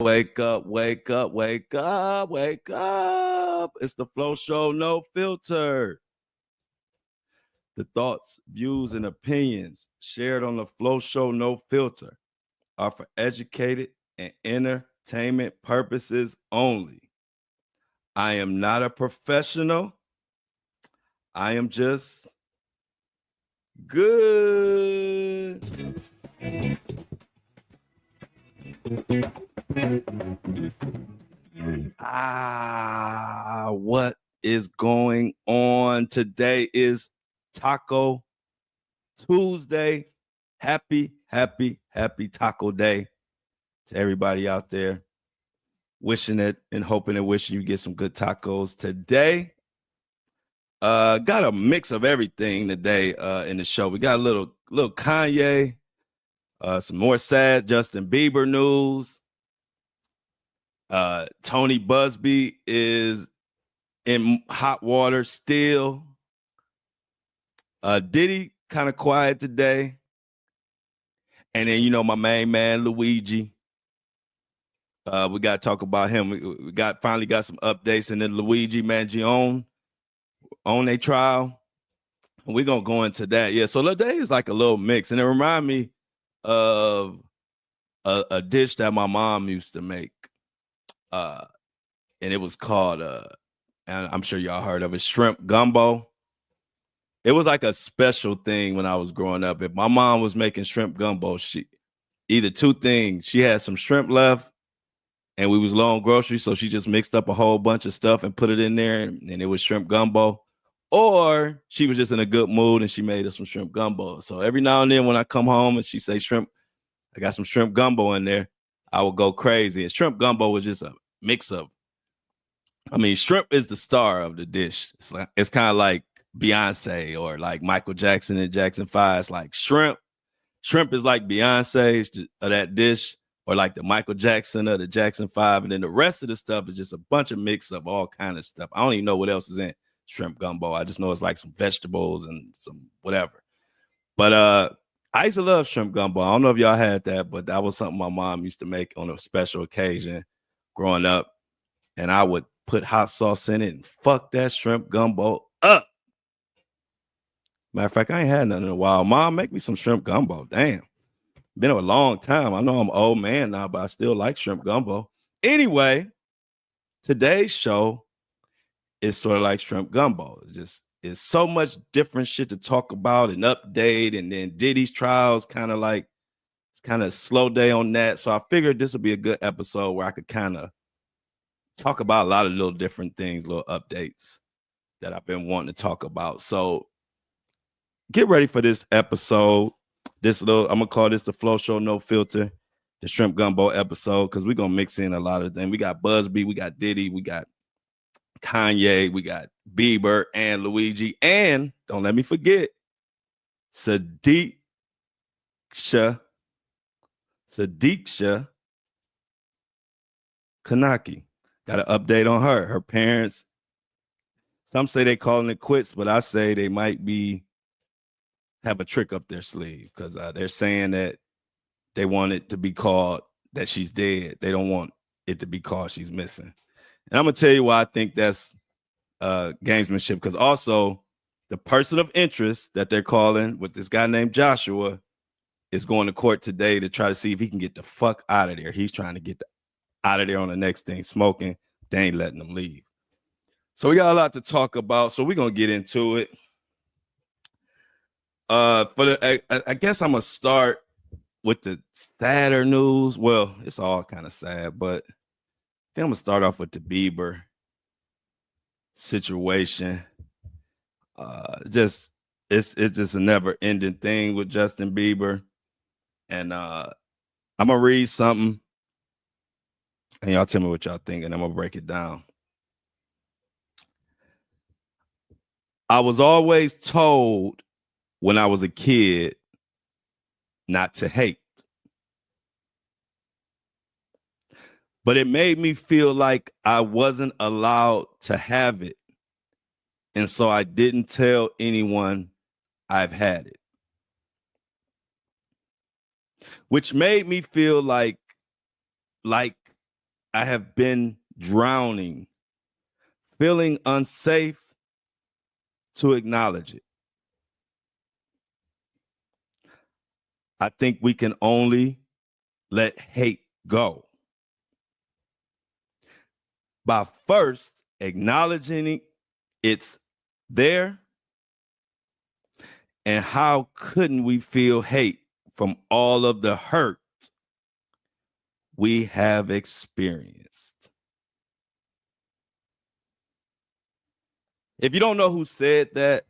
Wake up, wake up, wake up, wake up. It's the Flow Show, no filter. The thoughts, views, and opinions shared on the Flow Show, no filter are for educated and entertainment purposes only. I am not a professional. I am just good. What is going on? Today is Taco Tuesday. Happy Taco Day to everybody out there. Wishing it and hoping and wishing you get some good tacos today. Got a mix of everything today in the show. We got a little Kanye, some more sad Justin Bieber news. Tony Busby is in hot water still. Diddy kind of quiet today. And then, my main man, Luigi. We got to talk about him. We finally got some updates. And then Luigi Mangione on a trial. We're going to go into that. Yeah, so today is like a little mix. And it reminds me of a dish that my mom used to make. And it was called, and I'm sure y'all heard of it, shrimp gumbo. It was like a special thing when I was growing up. If my mom was making shrimp gumbo, either two things. She had some shrimp left, and we was low on groceries, so she just mixed up a whole bunch of stuff and put it in there, and it was shrimp gumbo. Or she was just in a good mood, and she made us some shrimp gumbo. So every now and then when I come home and she say shrimp, I got some shrimp gumbo in there, I would go crazy. And shrimp gumbo was just a mix of, shrimp is the star of the dish. It's kind of like Beyonce or like Michael Jackson and Jackson 5. It's like shrimp. Shrimp is like Beyonce of that dish, or like the Michael Jackson of the Jackson 5. And then the rest of the stuff is just a bunch of mix of all kind of stuff. I don't even know what else is in shrimp gumbo. I just know it's like some vegetables and some whatever. But I used to love shrimp gumbo. I don't know if y'all had that, but that was something my mom used to make on a special occasion growing up. And I would put hot sauce in it and fuck that shrimp gumbo up. Matter of fact, I ain't had nothing in a while. Mom, make me some shrimp gumbo. Damn. Been a long time. I know I'm an old man now, but I still like shrimp gumbo. Anyway, today's show is sort of like shrimp gumbo. It's so much different shit to talk about and update. And then Diddy's trials it's kind of a slow day on that. So I figured this would be a good episode where I could kind of talk about a lot of little different things, little updates that I've been wanting to talk about. So get ready for this episode. I'm gonna call this the Flow Show No Filter, the shrimp gumbo episode, because we're gonna mix in a lot of things. We got Busby, we got Diddy, we got Kanye, we got Bieber and Luigi, and don't let me forget Sudiksha Konanki. Got an update on her. Her parents, some say they calling it quits, but I say they might have a trick up their sleeve, because they're saying that they want it to be called that she's dead. They don't want it to be called she's missing. And I'm going to tell you why I think that's gamesmanship, because also the person of interest that they're calling with this guy named Joshua is going to court today to try to see if he can get the fuck out of there. He's trying to get out of there on the next thing, smoking. They ain't letting him leave. So we got a lot to talk about, so we're going to get into it. I guess I'm going to start with the sadder news. Well, it's all kind of sad, but I think I'm going to start off with the Bieber situation. It's just a never-ending thing with Justin Bieber. And I'm going to read something, and y'all tell me what y'all think, and I'm going to break it down. I was always told when I was a kid not to hate. But it made me feel like I wasn't allowed to have it. And so I didn't tell anyone I've had it. Which made me feel like I have been drowning, feeling unsafe to acknowledge it. I think we can only let hate go by first acknowledging it's there. And how couldn't we feel hate from all of the hurt we have experienced? If you don't know who said that,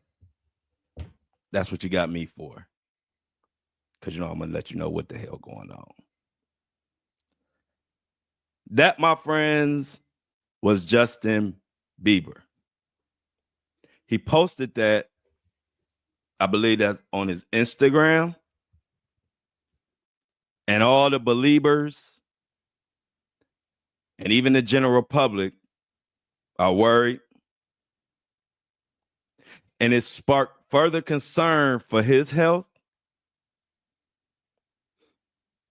that's what you got me for. Because, I'm going to let you know what the hell going on. That, my friends, was Justin Bieber. He posted that, I believe that's on his Instagram. And all the believers and even the general public are worried. And it sparked further concern for his health,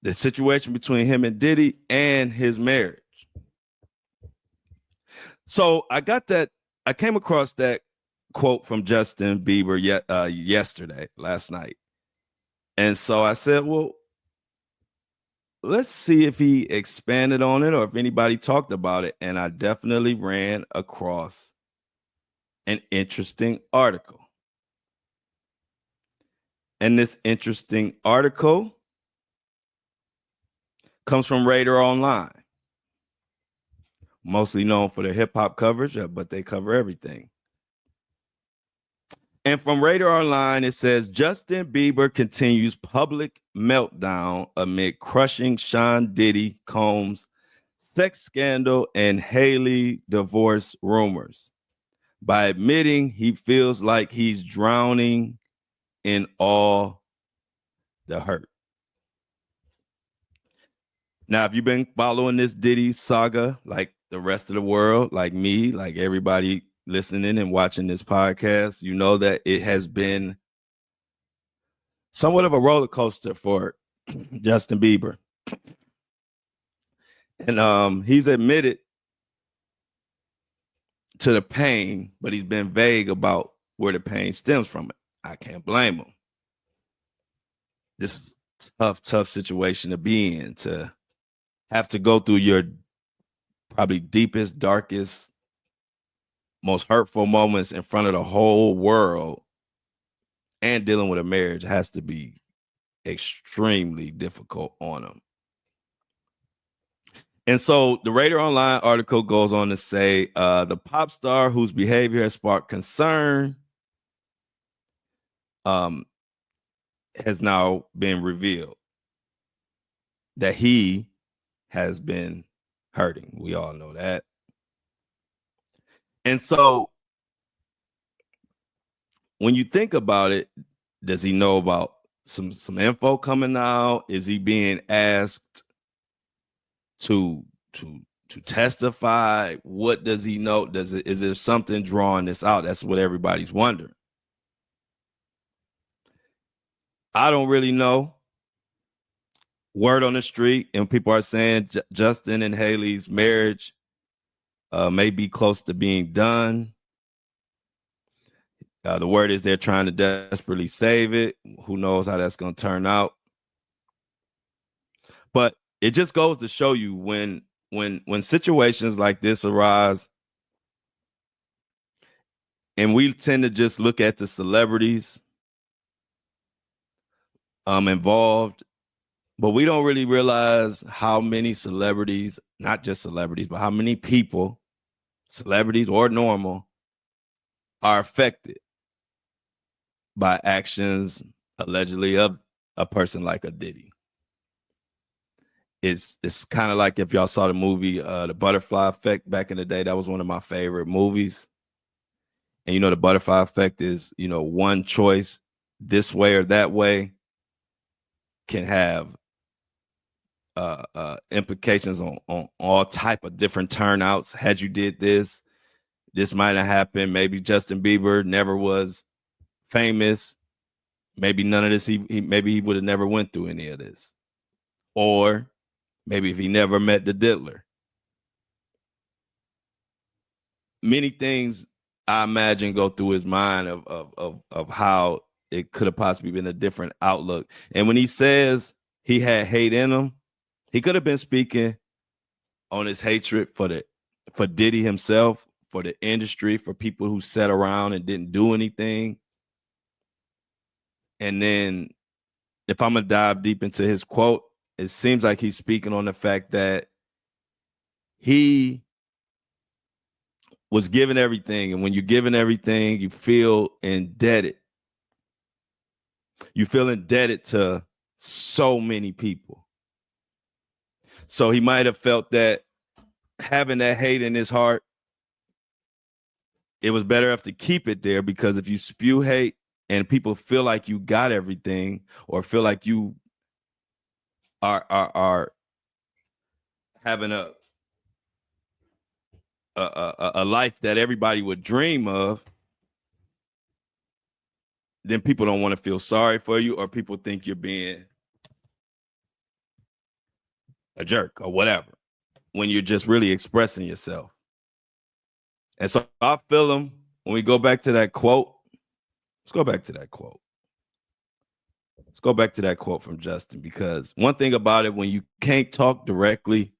the situation between him and Diddy, and his marriage. So I came across that quote from Justin Bieber last night. And so I said, well, let's see if he expanded on it or if anybody talked about it. And I definitely ran across an interesting article. And this interesting article comes from Radar Online, mostly known for their hip hop coverage, but they cover everything. And from Radar Online, it says Justin Bieber continues public meltdown amid crushing Sean Diddy Combs sex scandal and Haley divorce rumors by admitting he feels like he's drowning in all the hurt. Now, if you've been following this Diddy saga like the rest of the world, like me, like everybody listening and watching this podcast, you know that it has been somewhat of a roller coaster for Justin Bieber. And he's admitted to the pain, but he's been vague about where the pain stems from. I can't blame him. This is a tough situation to be in, to have to go through your probably deepest, darkest, most hurtful moments in front of the whole world, and dealing with a marriage has to be extremely difficult on him. And so the Radar Online article goes on to say the pop star whose behavior has sparked concern has now been revealed that he has been hurting. We all know that. And so when you think about it, does he know about some info coming out? Is he being asked to testify? What does he know? Is there something drawing this out? That's what everybody's wondering. I don't really know. Word on the street, and people are saying Justin and Haley's marriage may be close to being done. The word is they're trying to desperately save it. Who knows how that's going to turn out? But it just goes to show you when situations like this arise, and we tend to just look at the celebrities involved, but we don't really realize how many celebrities, not just celebrities, but how many people, celebrities or normal, are affected by actions allegedly of a person like a Diddy. It's kind of like if y'all saw the movie The Butterfly Effect back in the day. That was one of my favorite movies. And the butterfly effect is, one choice this way or that way can have implications on all type of different turnouts. Had you did this might have happened. Maybe Justin Bieber never was famous. Maybe none of this, maybe he would have never went through any of this. Or maybe if he never met the diddler, many things I imagine go through his mind of how it could have possibly been a different outlook. And when he says he had hate in him, he could have been speaking on his hatred for Diddy himself, for the industry, for people who sat around and didn't do anything. And then if I'm gonna dive deep into his quote, it seems like he's speaking on the fact that he was given everything. And when you're given everything, you feel indebted. You feel indebted to so many people. So he might have felt that having that hate in his heart, it was better off to keep it there, because if you spew hate and people feel like you got everything, or feel like you are having a life that everybody would dream of, then people don't want to feel sorry for you, or people think you're being a jerk or whatever, when you're just really expressing yourself. And so I feel him when we go back to that quote. Let's go back to that quote. Let's go back to that quote from Justin, because one thing about it, when you can't talk directly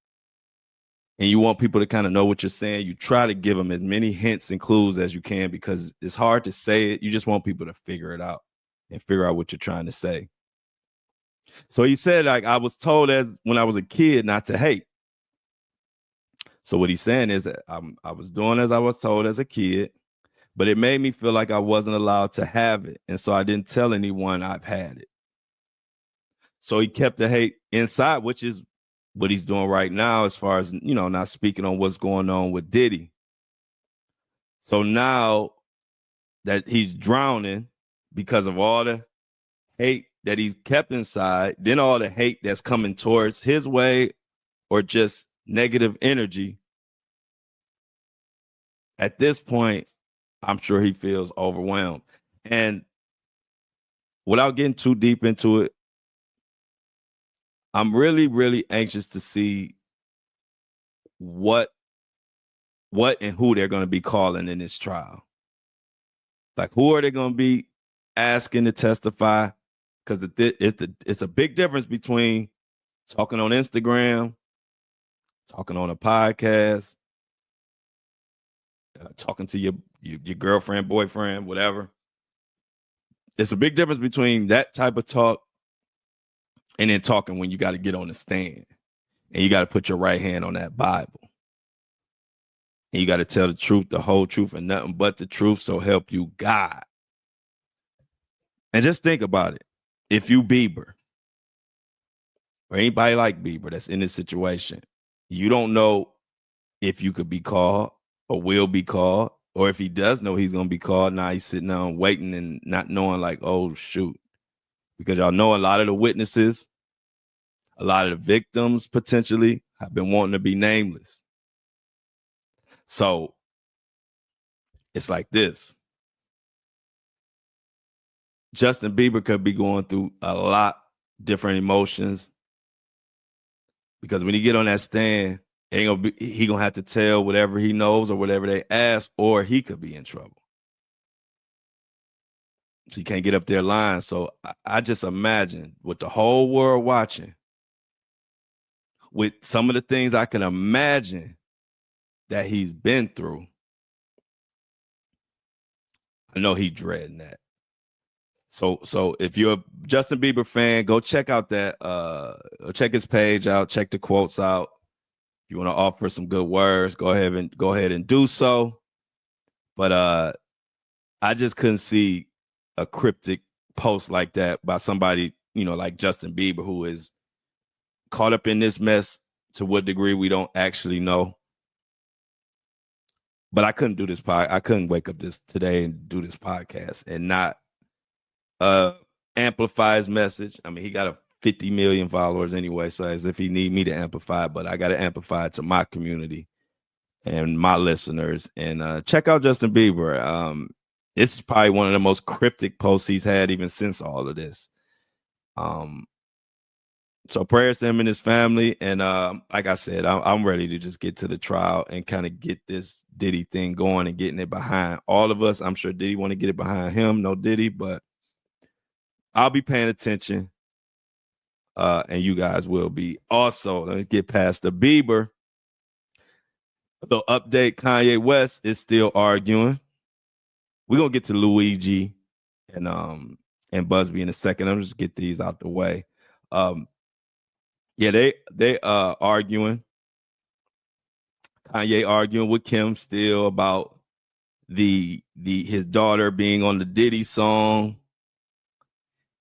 and you want people to kind of know what you're saying, you try to give them as many hints and clues as you can, because it's hard to say it. You just want people to figure it out and figure out what you're trying to say. So he said, like, I was told as when I was a kid not to hate. So what he's saying is that I was doing as I was told as a kid, but it made me feel like I wasn't allowed to have it. And so I didn't tell anyone I've had it. So he kept the hate inside, which is what he's doing right now, as far as, you know, not speaking on what's going on with Diddy. So now that he's drowning because of all the hate that he kept inside, then all the hate that's coming towards his way, or just negative energy, at this point, I'm sure he feels overwhelmed. And without getting too deep into it, I'm really, really anxious to see what and who they're going to be calling in this trial. Like, who are they going to be asking to testify? Because it's a big difference between talking on Instagram, talking on a podcast, talking to your girlfriend, boyfriend, whatever. It's a big difference between that type of talk and then talking when you got to get on the stand and you got to put your right hand on that Bible. And you got to tell the truth, the whole truth, and nothing but the truth, so help you God. And just think about it. If you Bieber, or anybody like Bieber that's in this situation, you don't know if you could be called or will be called, or if he does know he's going to be called. Now he's sitting down waiting and not knowing, like, oh, shoot. Because y'all know a lot of the witnesses, a lot of the victims potentially have been wanting to be nameless. So it's like this. Justin Bieber could be going through a lot different emotions, because when he get on that stand, he gonna have to tell whatever he knows or whatever they ask, or he could be in trouble. So he can't get up there lying. So I just imagine, with the whole world watching, with some of the things I can imagine that he's been through, I know he's dreading that. So if you're a Justin Bieber fan, go check out check his page out, check the quotes out. If you want to offer some good words, go ahead and do so. But I just couldn't see a cryptic post like that by somebody, you know, like Justin Bieber, who is caught up in this mess to what degree we don't actually know. But I couldn't do this I couldn't wake up today and do this podcast and not amplify his message. I mean, he got a 50 million followers anyway, so as if he need me to amplify it, but I got to amplify it to my community and my listeners. And check out Justin Bieber. This is probably one of the most cryptic posts he's had even since all of this. So prayers to him and his family. And like I said, I'm ready to just get to the trial and kind of get this Diddy thing going and getting it behind all of us. I'm sure Diddy want to get it behind him. No Diddy, but I'll be paying attention. And you guys will be. Also, let me get past the Bieber. The update, Kanye West is still arguing. We're gonna get to Luigi and Busby in a second. I'm just get these out the way. Yeah, they arguing. Kanye arguing with Kim still about the his daughter being on the Diddy song,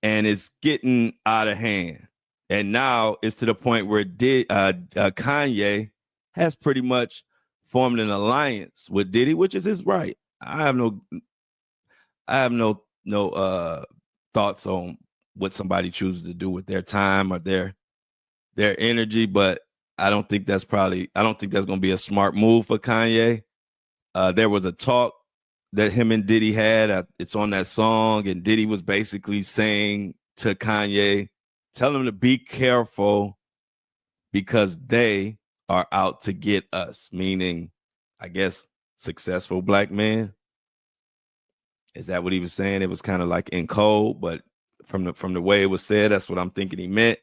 and it's getting out of hand. And now it's to the point where Kanye has pretty much formed an alliance with Diddy, which is his right. I have no thoughts on what somebody chooses to do with their time or their energy, but I don't think that's going to be a smart move for Kanye. There was a talk that him and Diddy had. It's on that song, and Diddy was basically saying to Kanye, tell him to be careful because they are out to get us, meaning, I guess, successful black men. Is that what he was saying? It was kind of like in code, but from the way it was said, that's what I'm thinking he meant.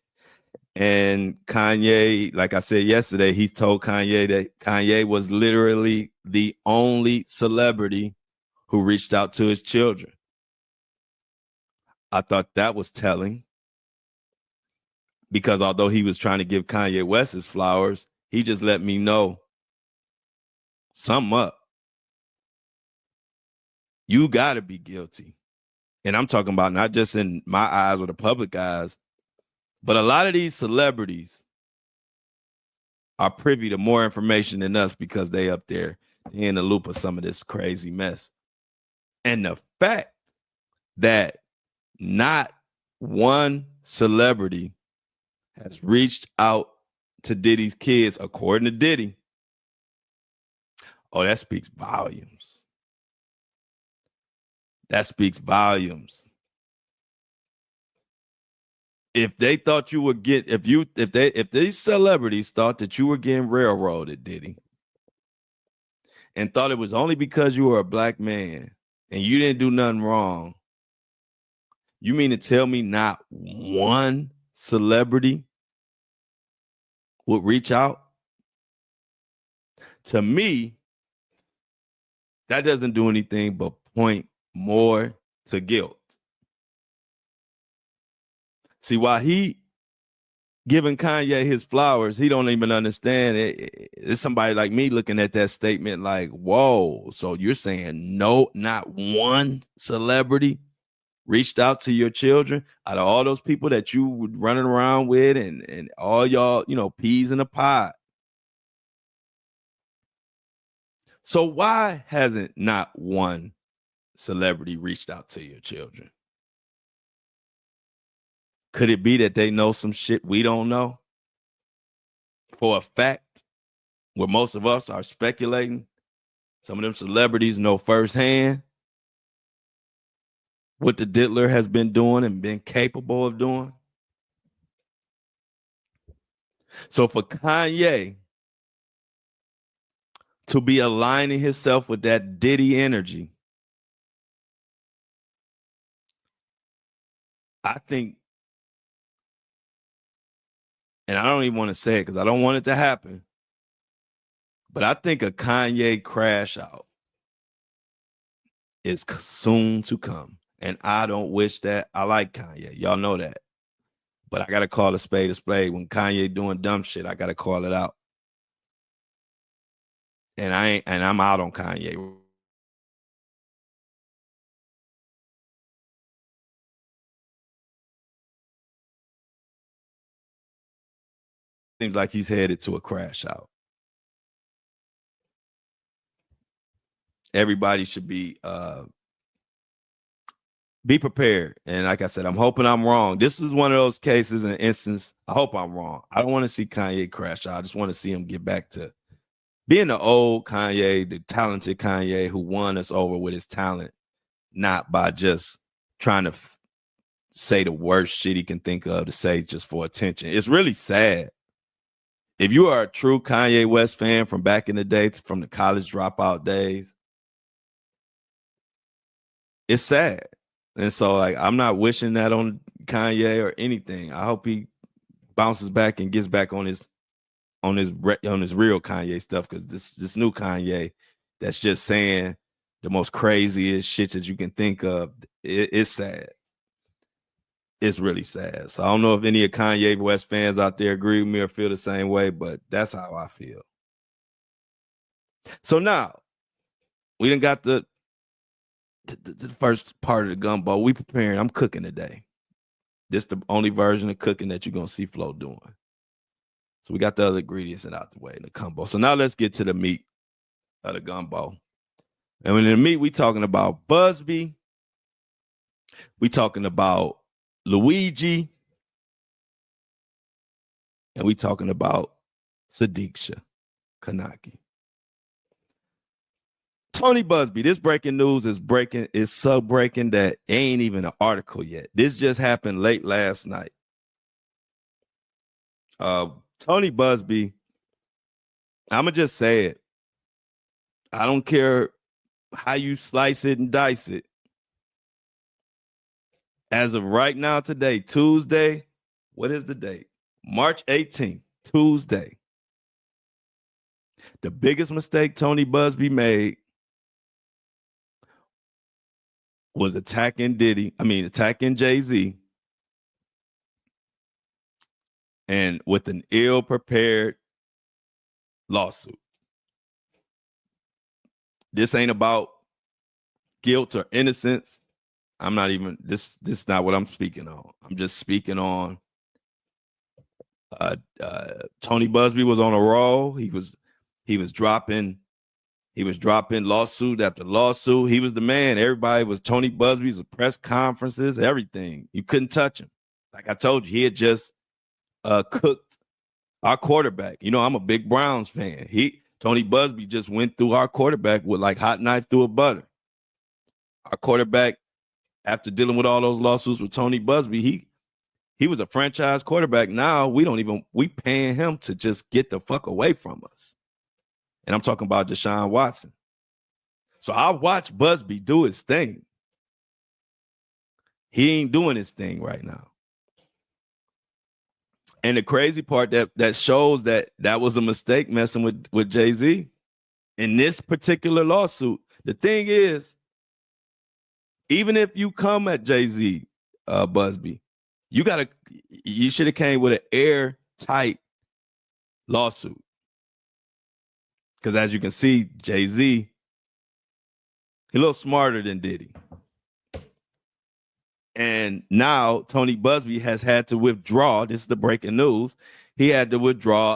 And Kanye, like I said yesterday, he told Kanye that Kanye was literally the only celebrity who reached out to his children. I thought that was telling, because although he was trying to give Kanye West his flowers, he just let me know, sum up. You got to be guilty. And I'm talking about not just in my eyes or the public eyes, but a lot of these celebrities are privy to more information than us because they up there in the loop of some of this crazy mess. And the fact that not one celebrity has reached out to Diddy's kids, according to Diddy, that speaks volumes. That speaks volumes. If they thought you would get, if these celebrities thought that you were getting railroaded, Diddy, and thought it was only because you were a black man and you didn't do nothing wrong, you mean to tell me not one celebrity would reach out? To me, that doesn't do anything but point more to guilt. See, while he giving Kanye his flowers, he don't even understand it. It's somebody like me looking at that statement like, whoa, so you're saying no, not one celebrity reached out to your children out of all those people that you were running around with and all y'all, peas in a pod. So why hasn't not one celebrity reached out to your children? Could it be that they know some shit we don't know? For a fact, where most of us are speculating, some of them celebrities know firsthand what the diddler has been doing and been capable of doing. So for Kanye to be aligning himself with that Diddy energy, I think, and I don't even want to say it because I don't want it to happen, but I think a Kanye crash out is soon to come. And I don't wish that. I like Kanye. Y'all know that. But I got to call a spade a spade. When Kanye doing dumb shit, I got to call it out. And I'm out on Kanye. Seems like he's headed to a crash out. Everybody should be prepared. And like I said, I'm hoping I'm wrong. This is one of those cases and instance. I hope I'm wrong. I don't want to see Kanye crash out. I just want to see him get back to being the old Kanye, the talented Kanye who won us over with his talent, not by just trying to say the worst shit he can think of to say just for attention. It's really sad. If you are a true Kanye West fan from back in the day, from the college dropout days, it's sad. And so, like, I'm not wishing that on Kanye or anything. I hope he bounces back and gets back on his real Kanye stuff, because this new Kanye that's just saying the most craziest shit that you can think of, it's sad. It's really sad. So I don't know if any of Kanye West fans out there agree with me or feel the same way, but that's how I feel. So now we done got the first part of the gumbo. We preparing. I'm cooking today. This the only version of cooking that you're gonna see Flo doing. So we got the other ingredients out the way in the gumbo. So now let's get to the meat of the gumbo. And in the meat, we talking about Busby. We talking about Luigi. And we talking about Sudiksha Konanki. Tony Busby, this breaking news is so breaking that ain't even an article yet. This just happened late last night. Tony Busby, I'ma just say it. I don't care how you slice it and dice it. As of right now, today, Tuesday, what is the date? March 18th, Tuesday. The biggest mistake Tony Busby made was attacking Jay-Z, and with an ill-prepared lawsuit. This ain't about guilt or innocence. I'm not even, this is not what I'm speaking on. I'm just speaking on Tony Busby was on a roll. He was dropping lawsuit after lawsuit. He was the man. Everybody was Tony Busby's press conferences, everything. You couldn't touch him. Like I told you, he had just cooked our quarterback. You know, I'm a big Browns fan. Tony Busby just went through our quarterback with like hot knife through a butter. Our quarterback, after dealing with all those lawsuits with Tony Busby, he was a franchise quarterback. Now we paying him to just get the fuck away from us. And I'm talking about Deshaun Watson. So I watch Busby do his thing. He ain't doing his thing right now. And the crazy part that shows that was a mistake messing with Jay-Z in this particular lawsuit. The thing is, even if you come at Jay-Z, Busby, you should have came with an airtight lawsuit. Because as you can see, Jay-Z, he a little smarter than Diddy. And now Tony Busby has had to withdraw. This is the breaking news. He had to withdraw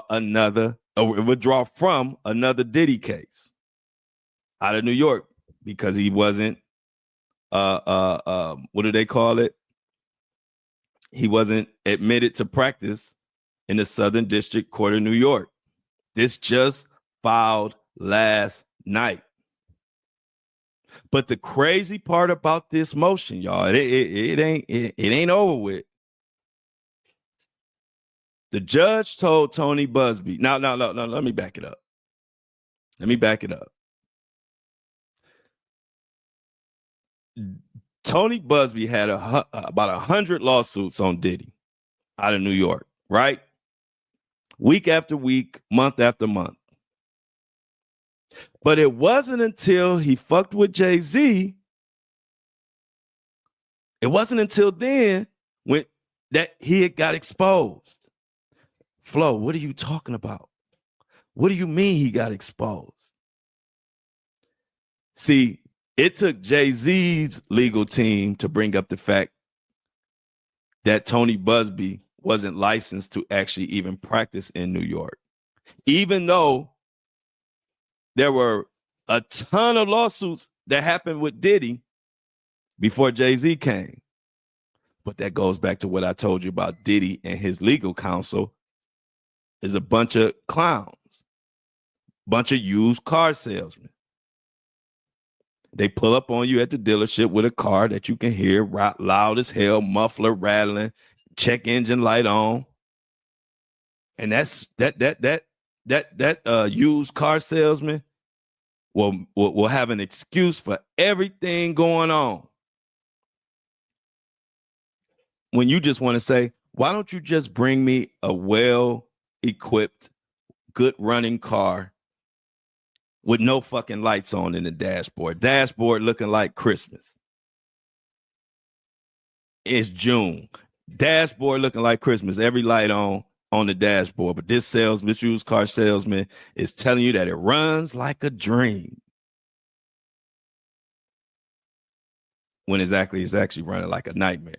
from another Diddy case out of New York because he wasn't, what do they call it? He wasn't admitted to practice in the Southern District Court of New York. This just filed last night. But the crazy part about this motion, y'all, it ain't over with. The judge told Tony Busby. Now, let me back it up. Tony Busby had about 100 lawsuits on Diddy out of New York, right? Week after week, month after month. But it wasn't until he fucked with Jay-Z, it wasn't until then that he had got exposed. Flo, what are you talking about? What do you mean he got exposed? See, it took Jay-Z's legal team to bring up the fact that Tony Busby wasn't licensed to actually even practice in New York. Even though there were a ton of lawsuits that happened with Diddy before Jay-Z came. But that goes back to what I told you about Diddy and his legal counsel is a bunch of clowns, bunch of used car salesmen. They pull up on you at the dealership with a car that you can hear loud as hell, muffler rattling, check engine light on. And that's that used car salesman will have an excuse for everything going on. When you just want to say, why don't you just bring me a well-equipped, good running car with no fucking lights on in the dashboard? Dashboard looking like Christmas. It's June. Dashboard looking like Christmas. Every light on the dashboard. But this used car salesman is telling you that it runs like a dream. When it's actually running like a nightmare.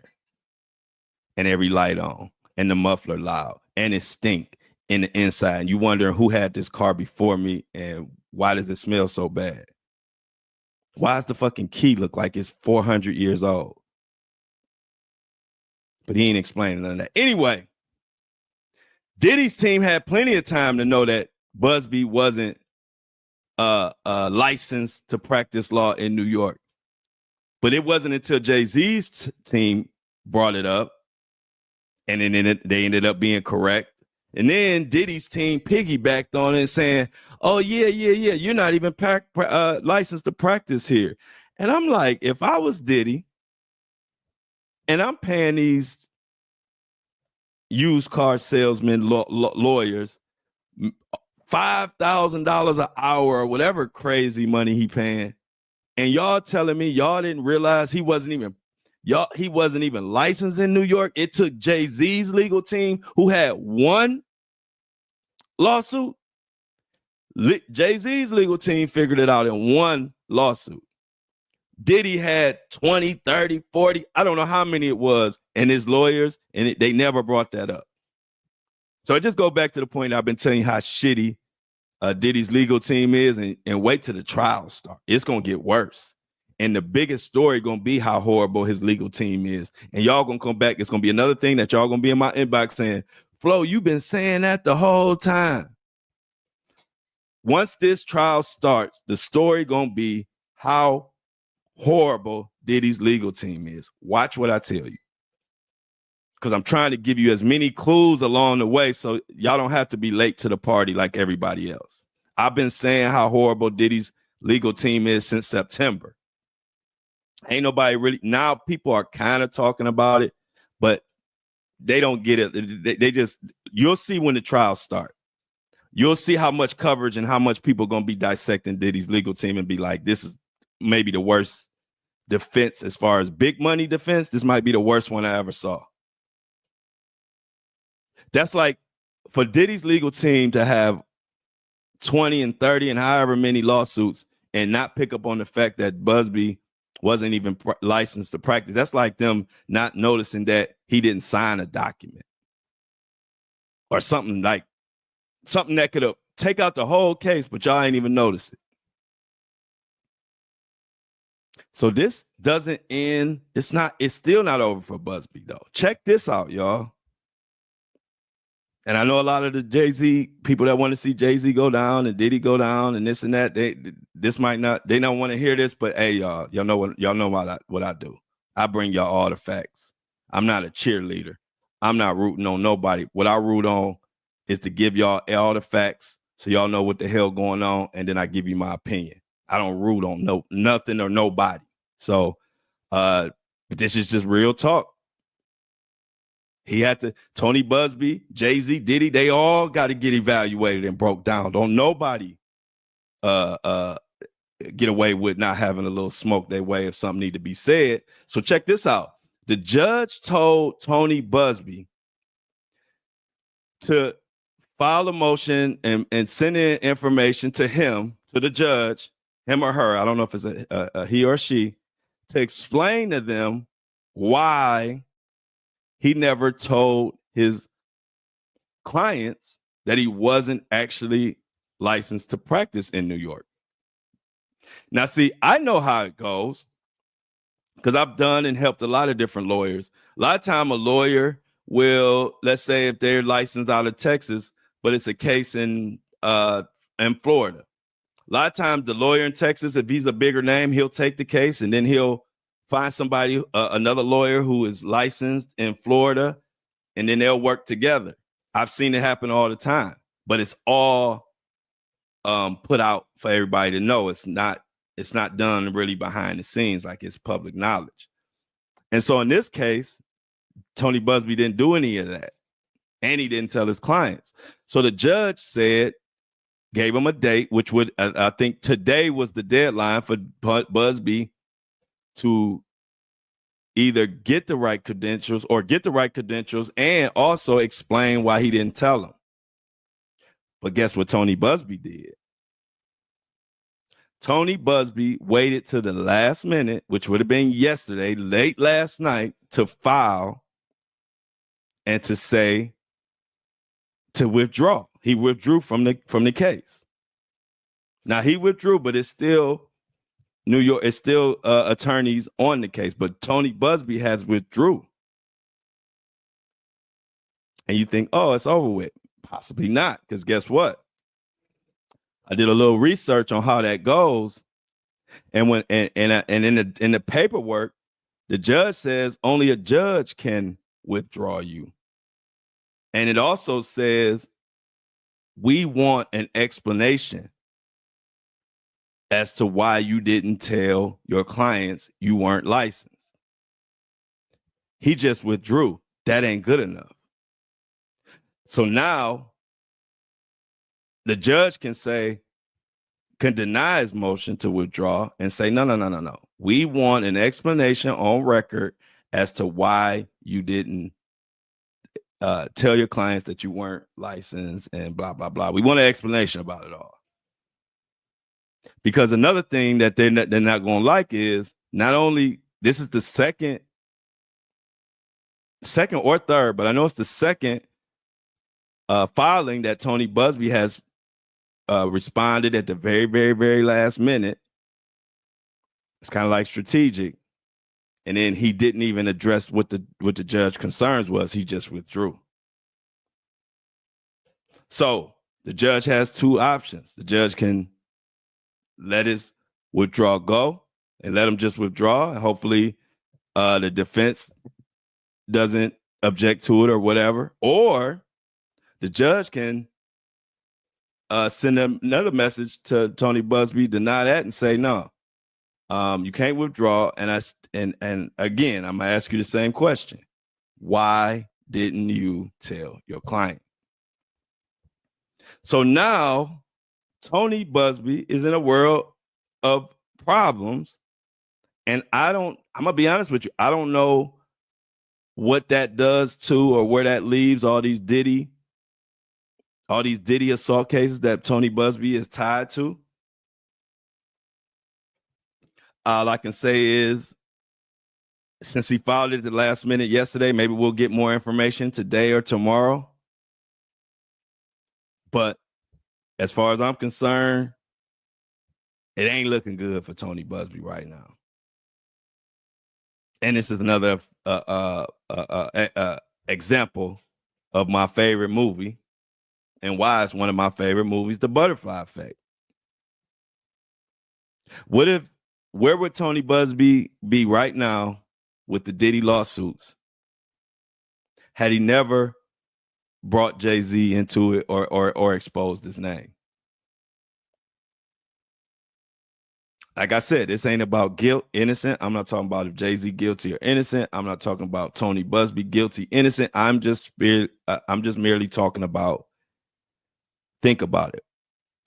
And every light on. And the muffler loud. And it stink in the inside. And you wondering who had this car before me and why does it smell so bad? Why does the fucking key look like it's 400 years old? But he ain't explaining none of that. Anyway, Diddy's team had plenty of time to know that Busby wasn't licensed to practice law in New York. But it wasn't until Jay-Z's team brought it up, and then they ended up being correct. And then Diddy's team piggybacked on it, saying, oh, yeah, you're not even licensed to practice here. And I'm like, if I was Diddy, and I'm paying these used car salesmen, lawyers, $5,000 an hour or whatever crazy money he paying, and y'all telling me y'all didn't realize he wasn't even licensed in New York. It took Jay-Z's legal team, who had one lawsuit. Jay-Z's legal team figured it out in one lawsuit. Diddy had 20, 30, 40, I don't know how many it was, and his lawyers, and they never brought that up. So I just go back to the point I've been telling you how shitty Diddy's legal team is, and wait till the trial start. It's going to get worse. And the biggest story going to be how horrible his legal team is. And y'all going to come back. It's going to be another thing that y'all going to be in my inbox saying, Flo, you've been saying that the whole time. Once this trial starts, the story going to be how horrible Diddy's legal team is. Watch what I tell you. Because I'm trying to give you as many clues along the way so y'all don't have to be late to the party like everybody else. I've been saying how horrible Diddy's legal team is since September. Ain't nobody really, now people are kind of talking about it, but they don't get it. They just, you'll see when the trials start. You'll see how much coverage and how much people are going to be dissecting Diddy's legal team and be like, this is maybe the worst defense as far as big money defense. This might be the worst one I ever saw. That's like for Diddy's legal team to have 20 and 30 and however many lawsuits and not pick up on the fact that Busby wasn't even licensed to practice. That's like them not noticing that he didn't sign a document or something that could have take out the whole case, but y'all ain't even notice it. So this doesn't end. It's still not over for Busby though. Check this out, y'all. And I know a lot of the Jay-Z people that want to see Jay-Z go down and Diddy go down and this and that. They don't want to hear this, but hey, y'all know what I do. I bring y'all all the facts. I'm not a cheerleader. I'm not rooting on nobody. What I root on is to give y'all all the facts so y'all know what the hell going on, and then I give you my opinion. I don't root on nothing or nobody. So, but this is just real talk. He had to, Tony Busby, Jay-Z, Diddy, they all got to get evaluated and broke down. Don't nobody get away with not having a little smoke their way if something need to be said. So check this out. The judge told Tony Busby to file a motion and send in information to him, to the judge, him or her, I don't know if it's a he or she, to explain to them why he never told his clients that he wasn't actually licensed to practice in New York. Now, see, I know how it goes because I've done and helped a lot of different lawyers. A lot of time a lawyer will, let's say if they're licensed out of Texas, but it's a case in Florida. A A lot of times the lawyer in Texas, if he's a bigger name, he'll take the case and then he'll find somebody, another lawyer who is licensed in Florida, and then they'll work together. I've seen it happen all the time, but it's all put out for everybody to know. It's not done really behind the scenes, like it's public knowledge. And so in this case, Tony Busby didn't do any of that, and he didn't tell his clients. So the judge gave him a date, which would, I think today was the deadline for Busby to either get the right credentials and also explain why he didn't tell them. But guess what Tony Busby did? Tony Busby waited to the last minute, which would have been yesterday, late last night, to file and to withdraw. He withdrew from the case. Now he withdrew, but it's still New York. It's still attorneys on the case, but Tony Busby has withdrew. And you think, oh, it's over with. Possibly not, because guess what? I did a little research on how that goes, and in the paperwork, the judge says only a judge can withdraw you, and it also says we want an explanation as to why you didn't tell your clients you weren't licensed. He just withdrew. That ain't good enough. So now the judge can deny his motion to withdraw and say, no. We want an explanation on record as to why you didn't tell your clients that you weren't licensed and blah, blah, blah. We want an explanation about it all. Because another thing that they're not going to like is not only this is the second or third, but I know it's the second filing that Tony Busby has responded at the very, very, very last minute. It's kind of like strategic. And then he didn't even address what the judge concerns was. He just withdrew. So the judge has two options. The judge can let his withdrawal go and let him just withdraw. And hopefully the defense doesn't object to it or whatever. Or the judge can send another message to Tony Busby, deny that, and say no, you can't withdraw. And again, I'm gonna ask you the same question: why didn't you tell your client? So now Tony Busby is in a world of problems, and I'm gonna be honest with you, I don't know what that does to or where that leaves all these Diddy assault cases that Tony Busby is tied to. All I can say is, since he filed it at the last minute yesterday, maybe we'll get more information today or tomorrow. But as far as I'm concerned, it ain't looking good for Tony Busby right now. And this is another example of my favorite movie and why it's one of my favorite movies, The Butterfly Effect. Where would Tony Busby be right now with the Diddy lawsuits had he never brought Jay-Z into it or exposed his name? Like I said, this ain't about guilt, innocent. I'm not talking about if Jay-Z guilty or innocent. I'm not talking about Tony Busby guilty, innocent. I'm just merely talking about, think about it.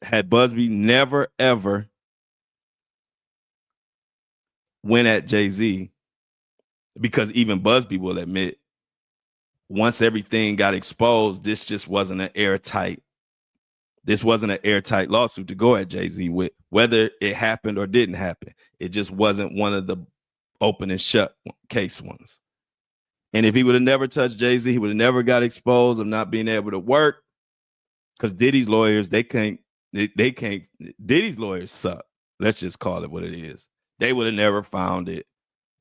Had Busby never, ever went at Jay-Z, because even Busby will admit, once everything got exposed, this just wasn't an airtight lawsuit to go at Jay-Z with, whether it happened or didn't happen. It just wasn't one of the open and shut case ones. And if he would have never touched Jay-Z, he would have never got exposed of not being able to work, because Diddy's lawyers, Diddy's lawyers suck. Let's just call it what it is. They would have never found it.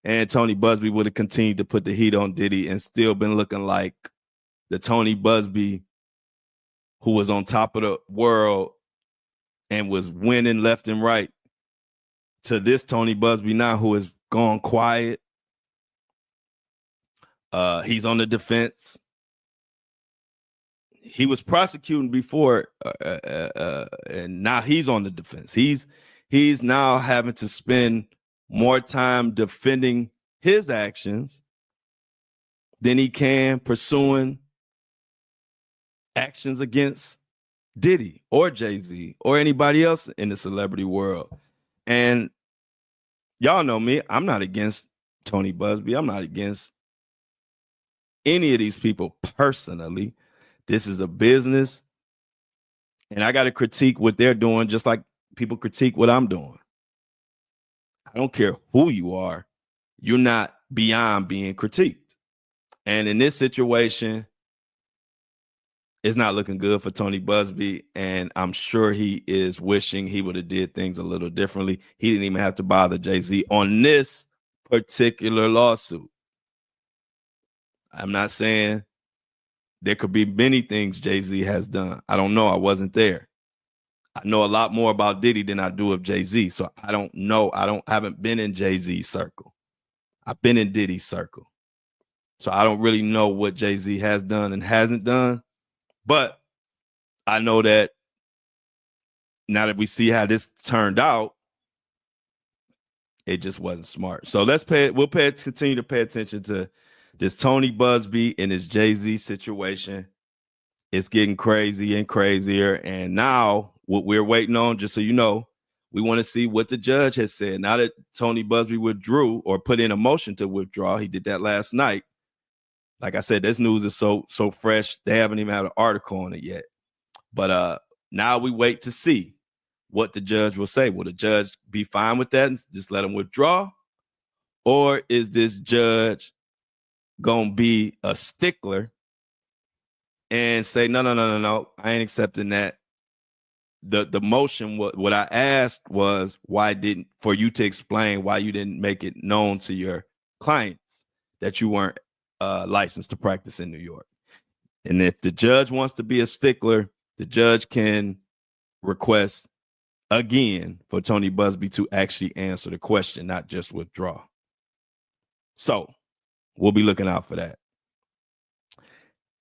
And Tony Busby would have continued to put the heat on Diddy and still been looking like the Tony Busby who was on top of the world and was winning left and right, to this Tony Busby now, who has gone quiet. He's on the defense. He was prosecuting before, and now he's on the defense. He's now having to spend more time defending his actions than he can pursuing actions against Diddy or Jay-Z or anybody else in the celebrity world. And y'all know me, I'm not against Tony Busby. I'm not against any of these people personally. This is a business, and I got to critique what they're doing just like people critique what I'm doing. I don't care who you are. You're not beyond being critiqued. And in this situation, it's not looking good for Tony Busby, and I'm sure he is wishing he would have did things a little differently. He didn't even have to bother Jay-Z on this particular lawsuit. I'm not saying there could be many things Jay-Z has done. I don't know. I wasn't there. I know a lot more about Diddy than I do of Jay-Z. So I don't know. I haven't been in Jay-Z's circle. I've been in Diddy's circle. So I don't really know what Jay-Z has done and hasn't done. But I know that now that we see how this turned out, it just wasn't smart. So we'll continue to pay attention to this Tony Busby and his Jay-Z situation. It's getting crazy and crazier. And now what we're waiting on, just so you know, we want to see what the judge has said. Now that Tony Busby withdrew or put in a motion to withdraw, he did that last night. Like I said, this news is so fresh, they haven't even had an article on it yet. But now we wait to see what the judge will say. Will the judge be fine with that and just let him withdraw? Or is this judge going to be a stickler and say, no, I ain't accepting that? The motion, what I asked was for you to explain why you didn't make it known to your clients that you weren't licensed to practice in New York. And if the judge wants to be a stickler, the judge can request again for Tony Busby to actually answer the question, not just withdraw. So we'll be looking out for that.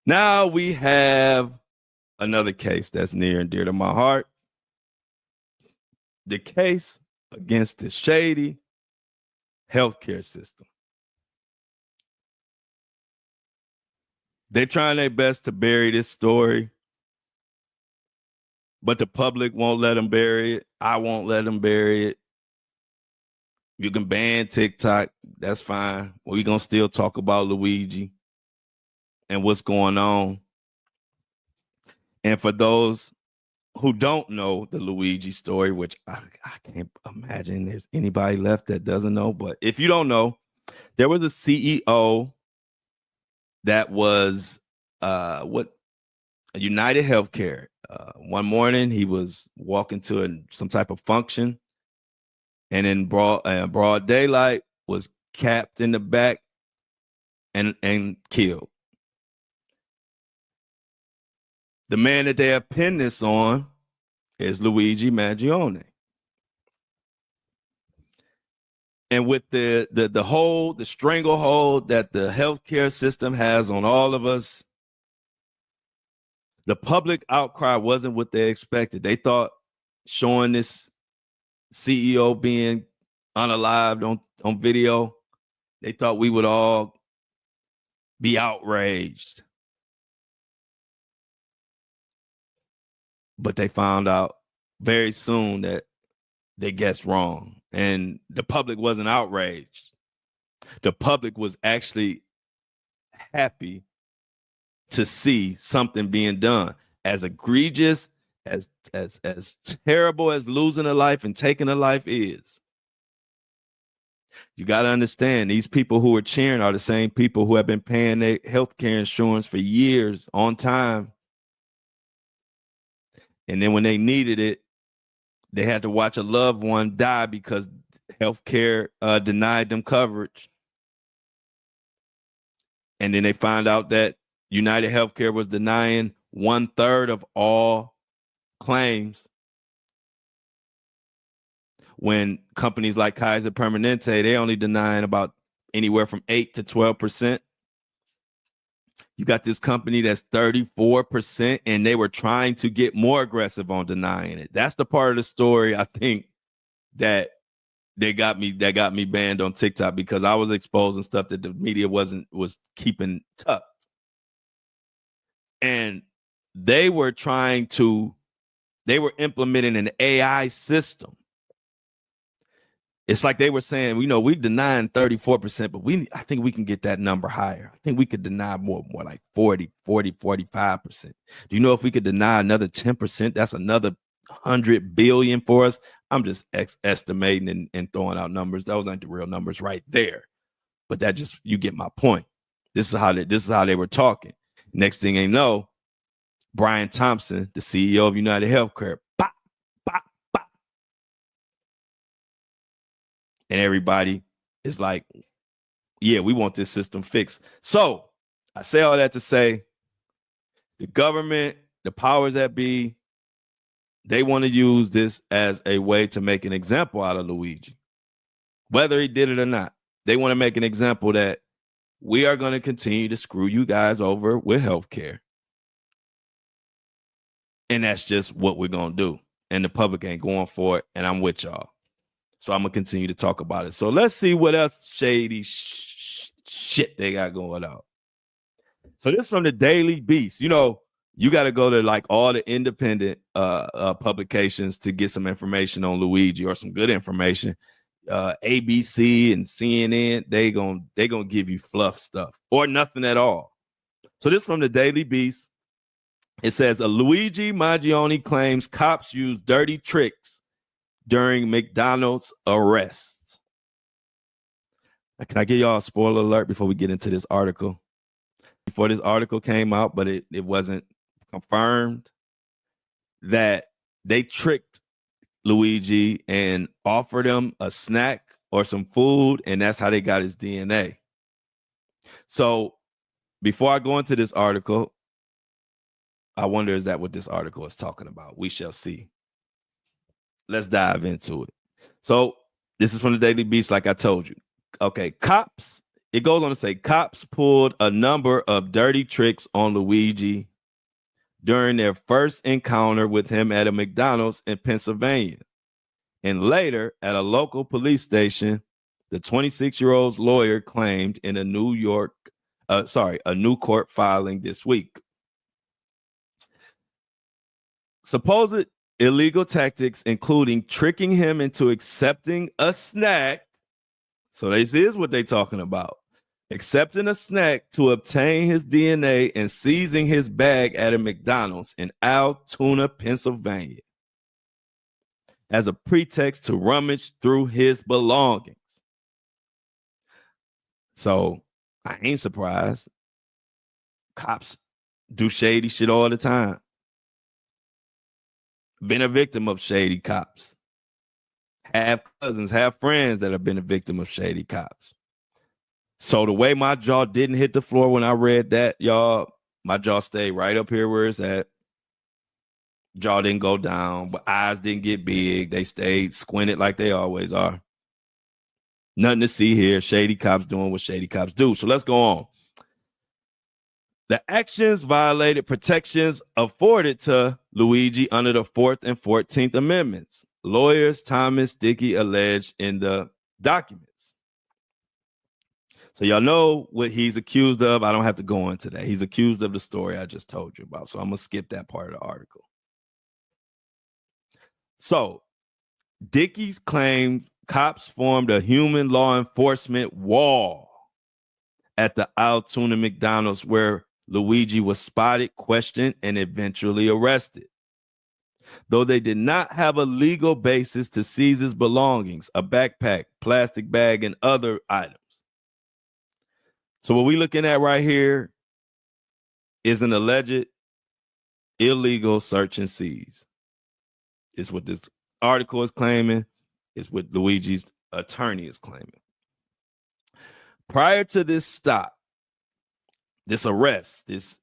Now we have another case that's near and dear to my heart. The case against the shady healthcare system. They're trying their best to bury this story, but the public won't let them bury it. I won't let them bury it. You can ban TikTok. That's fine. We're going to still talk about Luigi and what's going on. And for those who don't know the Luigi story, which I can't imagine there's anybody left that doesn't know, but if you don't know, there was a CEO that was United Healthcare. One morning he was walking to some type of function, and in broad daylight was capped in the back and killed. The man that they have pinned this on is Luigi Mangione. And with the stranglehold that the healthcare system has on all of us, the public outcry wasn't what they expected. They thought showing this CEO being unalived on video, they thought we would all be outraged. But they found out very soon that they guessed wrong. And the public wasn't outraged. The public was actually happy to see something being done. As egregious, as terrible as losing a life and taking a life is, you got to understand, these people who are cheering are the same people who have been paying their healthcare insurance for years on time. And then when they needed it, they had to watch a loved one die because healthcare denied them coverage. And then they found out that United Healthcare was denying 1/3 of all claims. when companies like Kaiser Permanente, they only denying about anywhere from 8 to 12%. You got this company that's 34%, and they were trying to get more aggressive on denying it. That's the part of the story I think that got me banned on TikTok, because I was exposing stuff that the media was keeping tucked. And they were implementing an AI system. It's like they were saying, we're denying 34%, but I think we can get that number higher. I think we could deny more like 45%. Do you know if we could deny another 10%, that's another 100 billion for us? I'm just estimating and throwing out numbers. Those ain't the real numbers right there. But that you get my point. This is how they were talking. Next thing they know, Brian Thompson, the CEO of United Healthcare, bop, bop, bop. And everybody is like, yeah, we want this system fixed. So I say all that to say the government, the powers that be, they want to use this as a way to make an example out of Luigi. Whether he did it or not, they want to make an example that we are going to continue to screw you guys over with healthcare. And that's just what we're going to do. And the public ain't going for it. And I'm with y'all. So I'm going to continue to talk about it. So let's see what else shady shit they got going on. So this from the Daily Beast. You got to go to like all the independent publications to get some information on Luigi, or some good information. ABC and CNN, they gonna give you fluff stuff or nothing at all. So this from the Daily Beast. It says, Luigi Mangione claims cops used dirty tricks during McDonald's arrest. Can I give y'all a spoiler alert before we get into this article? Before this article came out, but it wasn't confirmed, that they tricked Luigi and offered him a snack or some food, and that's how they got his DNA. So before I go into this article, I wonder, is that what this article is talking about? We shall see. Let's dive into it. So this is from the Daily Beast, like I told you. Okay, it goes on to say, cops pulled a number of dirty tricks on Luigi during their first encounter with him at a McDonald's in Pennsylvania. And later, at a local police station, the 26-year-old's lawyer claimed in a new court filing this week. Supposed illegal tactics, including tricking him into accepting a snack. So this is what they're talking about. Accepting a snack to obtain his DNA and seizing his bag at a McDonald's in Altoona, Pennsylvania, as a pretext to rummage through his belongings. So I ain't surprised. Cops do shady shit all the time. Been a victim of shady cops. Have cousins, have friends that have been a victim of shady cops. So the way my jaw didn't hit the floor when I read that, y'all, my jaw stayed right up here where it's at. Jaw didn't go down, but eyes didn't get big. They stayed squinted like they always are. Nothing to see here. Shady cops doing what shady cops do. So let's go on. The actions violated protections afforded to Luigi under the 4th and 14th Amendments. Lawyers Thomas Dickey alleged in the documents. So y'all know what he's accused of. I don't have to go into that. He's accused of the story I just told you about. So I'm going to skip that part of the article. So Dickey's claimed cops formed a human law enforcement wall at the Altoona McDonald's where Luigi was spotted, questioned, and eventually arrested. Though they did not have a legal basis to seize his belongings, a backpack, plastic bag, and other items. So what we're looking at right here is an alleged illegal search and seize. It's what this article is claiming. It's what Luigi's attorney is claiming. Prior to this stop, this arrest, this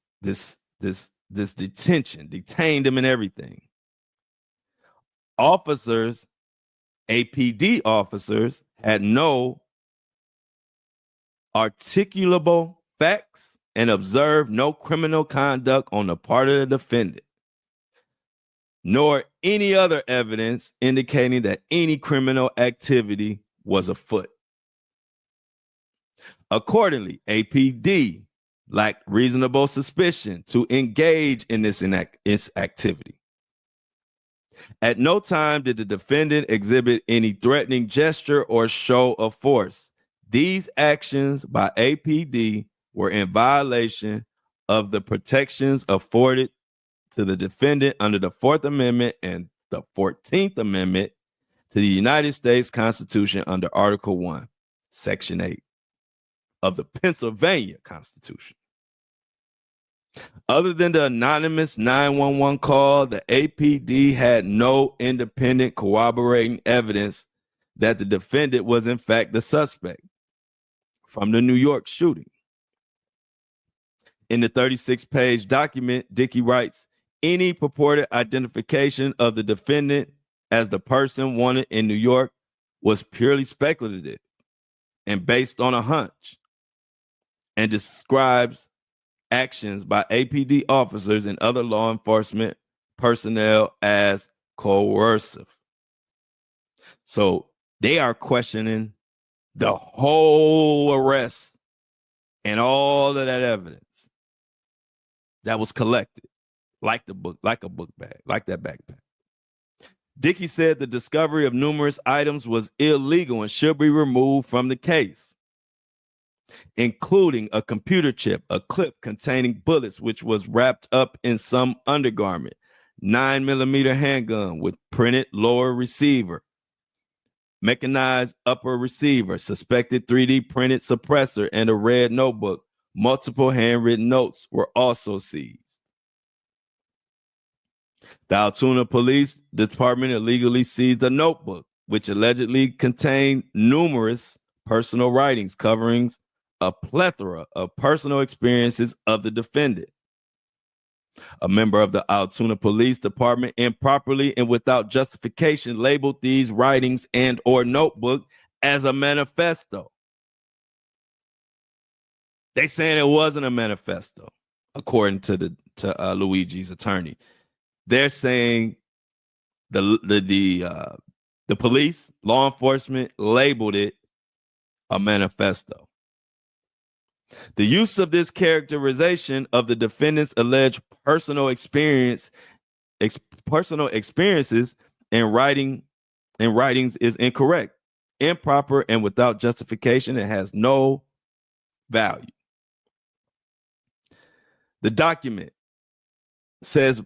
detention, detained him and everything, officers APD officers had no articulable facts and observed no criminal conduct on the part of the defendant, nor any other evidence indicating that any criminal activity was afoot. Accordingly, APD lacked reasonable suspicion to engage in this activity. At no time did the defendant exhibit any threatening gesture or show of force. These actions by APD were in violation of the protections afforded to the defendant under the 4th Amendment and the 14th Amendment to the United States Constitution under Article 1, Section 8 of the Pennsylvania Constitution. Other than the anonymous 911 call, the APD had no independent corroborating evidence that the defendant was in fact the suspect from the New York shooting. In the 36-page document, Dickey writes, any purported identification of the defendant as the person wanted in New York was purely speculative and based on a hunch, and describes actions by APD officers and other law enforcement personnel as coercive. So they are questioning the whole arrest and all of that evidence that was collected, like a book bag, like that backpack. Dickey said the discovery of numerous items was illegal and should be removed from the case, including a computer chip, a clip containing bullets, which was wrapped up in some undergarment, 9mm handgun with printed lower receiver, mechanized upper receiver, suspected 3D printed suppressor, and a red notebook. Multiple handwritten notes were also seized. The Altoona Police Department illegally seized a notebook, which allegedly contained numerous personal writings covering a plethora of personal experiences of the defendant. A member of the Altoona Police Department improperly and without justification labeled these writings and or notebook as a manifesto. They saying it wasn't a manifesto, according to Luigi's attorney. They're saying the police, law enforcement labeled it a manifesto. The use of this characterization of the defendant's alleged personal experiences in writings is incorrect, improper, and without justification. It has no value. The document says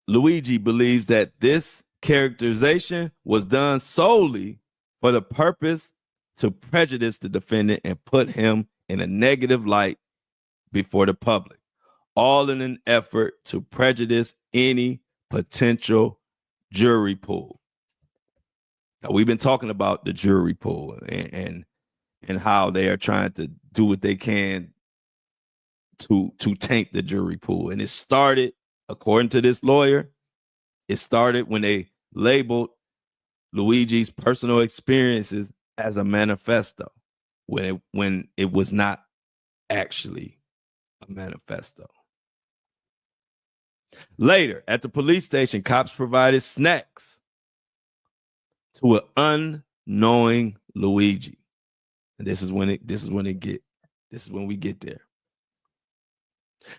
Luigi believes that this characterization was done solely for the purpose to prejudice the defendant and put him in a negative light before the public, all in an effort to prejudice any potential jury pool. Now, we've been talking about the jury pool and how they are trying to do what they can to taint the jury pool. And it started, according to this lawyer, it started when they labeled Luigi's personal experiences as a manifesto, when it was not actually a manifesto. Later, at the police station, cops provided snacks to an unknowing Luigi. And this is when we get there.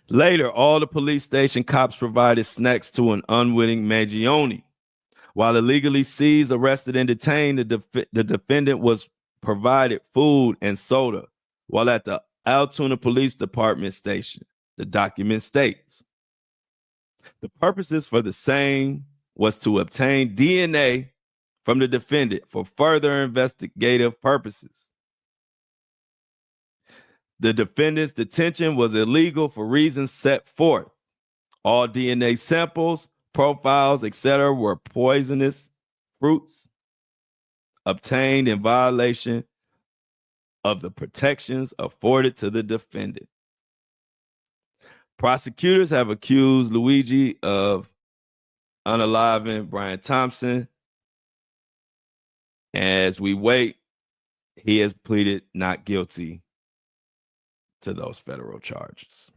Later, all the police station cops provided snacks to an unwitting Mangione. While illegally seized, arrested, and detained, the defendant was provided food and soda while at the Altoona Police Department station. The document states the purposes for the same was to obtain DNA from the defendant for further investigative purposes. The defendant's detention was illegal for reasons set forth. All DNA samples, profiles, etc. were poisonous fruits obtained in violation of the protections afforded to the defendant. Prosecutors have accused Luigi of unaliving Brian Thompson As we wait, he has pleaded not guilty to those federal charges.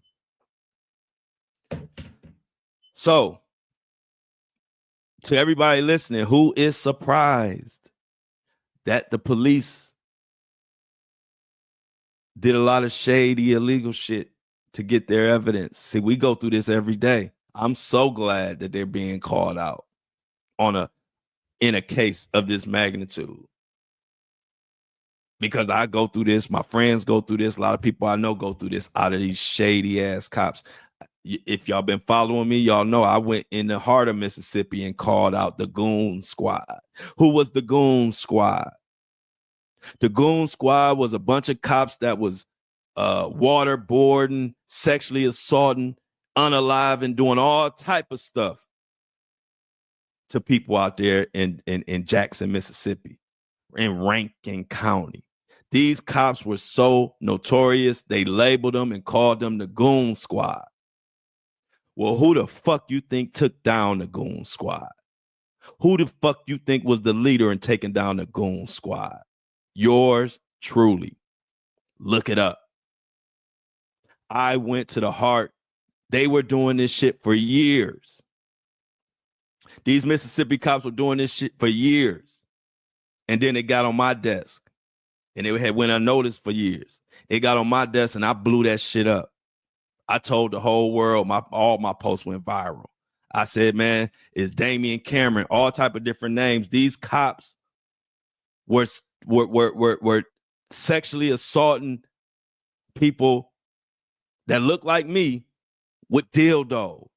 So, to everybody listening, who is surprised that the police did a lot of shady, illegal shit to get their evidence? See, we go through this every day. I'm so glad that they're being called out in a case of this magnitude. Because I go through this, my friends go through this, a lot of people I know go through this out of these shady ass cops. If y'all been following me, y'all know I went in the heart of Mississippi and called out the Goon Squad. Who was the Goon Squad? The Goon Squad was a bunch of cops that was waterboarding, sexually assaulting, unaliving, doing all type of stuff to people out there in Jackson, Mississippi, in Rankin County. These cops were so notorious, they labeled them and called them the Goon Squad. Well, who the fuck you think took down the Goon Squad? Who the fuck you think was the leader in taking down the Goon Squad? Yours truly. Look it up. I went to the heart. They were doing this shit for years. These Mississippi cops were doing this shit for years. And then it got on my desk. And it had went unnoticed for years. It got on my desk and I blew that shit up. I told the whole world, all my posts went viral. I said, man, it's Damian Cameron, all type of different names. These cops were sexually assaulting people that look like me with dildos.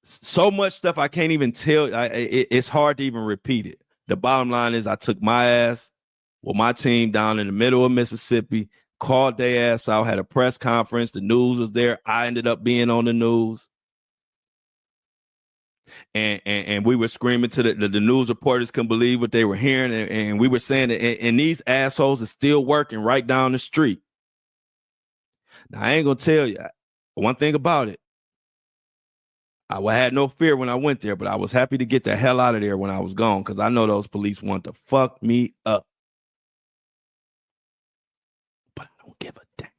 So much stuff I can't even tell. It's hard to even repeat it. The bottom line is I took my ass with my team down in the middle of Mississippi, called their ass out, had a press conference. The news was there. I ended up being on the news. And we were screaming to the news reporters couldn't believe what they were hearing. And we were saying that, and these assholes are still working right down the street. Now, I ain't going to tell you one thing about it. I had no fear when I went there, but I was happy to get the hell out of there when I was gone because I know those police want to fuck me up. But I don't give a damn.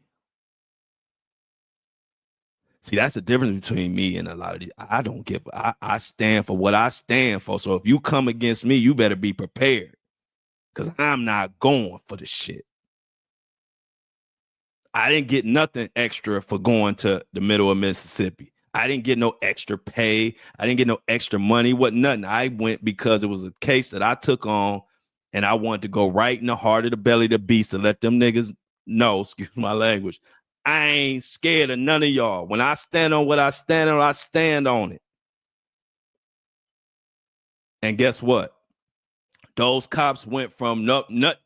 See, that's the difference between me and a lot of these. I don't give. I stand for what I stand for. So if you come against me, you better be prepared because I'm not going for the shit. I didn't get nothing extra for going to the middle of Mississippi. I didn't get no extra pay. I didn't get no extra money. What nothing. I went because it was a case that I took on and I wanted to go right in the heart of the belly of the beast to let them niggas know, excuse my language, I ain't scared of none of y'all. When I stand on what I stand on it. And guess what? Those cops went from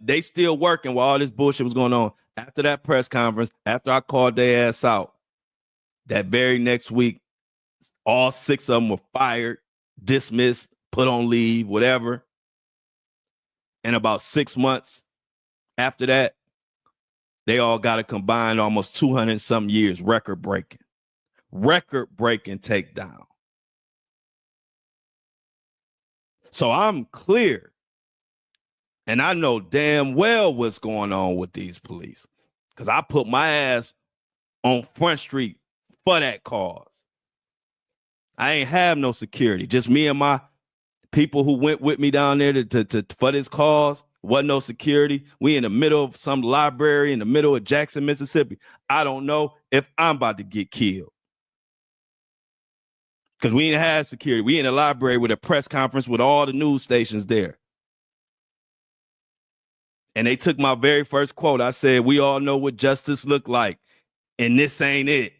they still working while all this bullshit was going on. After that press conference, after I called their ass out, that very next week, all 6 of them were fired, dismissed, put on leave, whatever. And about 6 months after that, they all got a combined almost 200 some years, record breaking takedown. So I'm clear. And I know damn well what's going on with these police because I put my ass on Front Street for that cause. I ain't have no security, just me and my people who went with me down there to for this cause. Wasn't no security. We in the middle of some library in the middle of Jackson, Mississippi. I don't know if I'm about to get killed because we ain't have security. We in a library with a press conference with all the news stations there. And they took my very first quote. I said, we all know what justice look like, and this ain't it.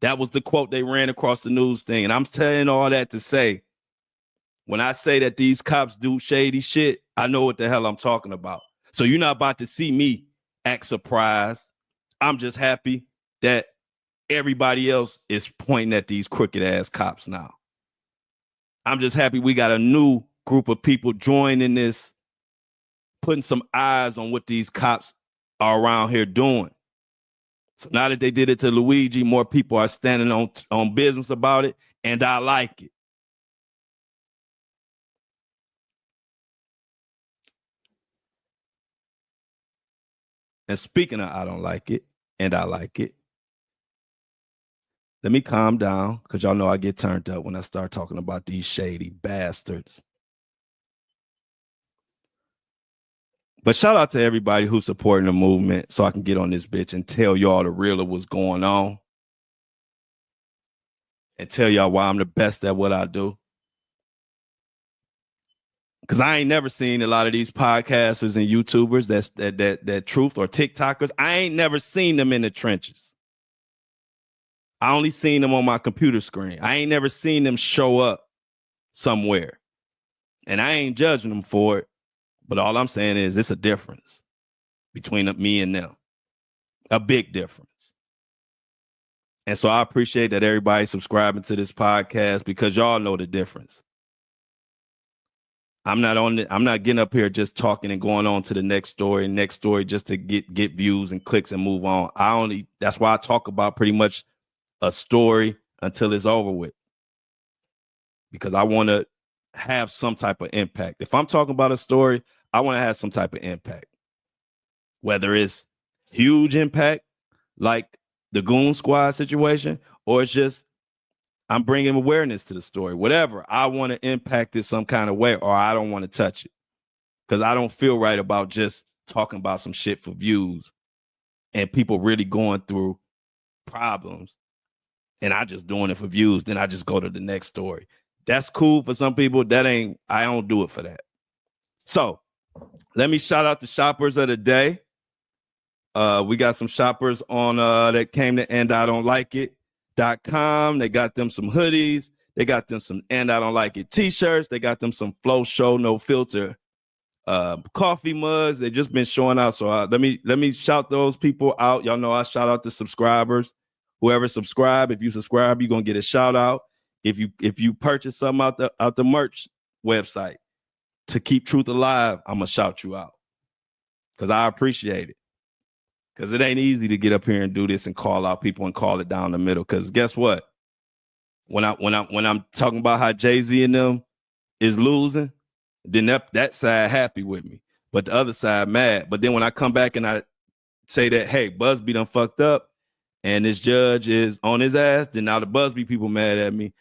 That was the quote they ran across the news thing. And I'm telling all that to say, when I say that these cops do shady shit, I know what the hell I'm talking about. So you're not about to see me act surprised. I'm just happy that everybody else is pointing at these crooked ass cops now. I'm just happy we got a new group of people joining this, putting some eyes on what these cops are around here doing. So now that they did it to Luigi, more people are standing on business about it, and I like it. And speaking of I don't like it, and I like it, let me calm down because y'all know I get turned up when I start talking about these shady bastards. But shout out to everybody who's supporting the movement so I can get on this bitch and tell y'all the real of what's going on and tell y'all why I'm the best at what I do. Because I ain't never seen a lot of these podcasters and YouTubers that truth or TikTokers. I ain't never seen them in the trenches. I only seen them on my computer screen. I ain't never seen them show up somewhere. And I ain't judging them for it. But all I'm saying is it's a difference between me and them. A big difference. And so I appreciate that everybody's subscribing to this podcast because y'all know the difference. I'm not getting up here just talking and going on to the next story just to get views and clicks and move on. That's why I talk about pretty much a story until it's over with. Because I want to have some type of impact. If I'm talking about a story, I want to have some type of impact. Whether it's huge impact, like the Goon Squad situation, or it's just I'm bringing awareness to the story. Whatever, I want to impact it some kind of way, or I don't want to touch it. Because I don't feel right about just talking about some shit for views and people really going through problems and I just doing it for views. Then I just go to the next story. That's cool for some people. I don't do it for that. So let me shout out the shoppers of the day. We got some shoppers on that came to andidon'tlikeit.com. They got them some hoodies. They got them some And I Don't Like It t-shirts. They got them some Flow Show No Filter coffee mugs. They just been showing out. So let me shout those people out. Y'all know I shout out the subscribers. Whoever subscribe, if you subscribe, you're gonna get a shout out. If you purchase something out the merch website to keep truth alive, I'm gonna shout you out because I appreciate it. Because it ain't easy to get up here and do this and call out people and call it down the middle. Because guess what? When I'm talking about how Jay-Z and them is losing, then that side happy with me, but the other side mad. But then when I come back and I say that, hey, Busby done fucked up and this judge is on his ass, then now the Busby people mad at me.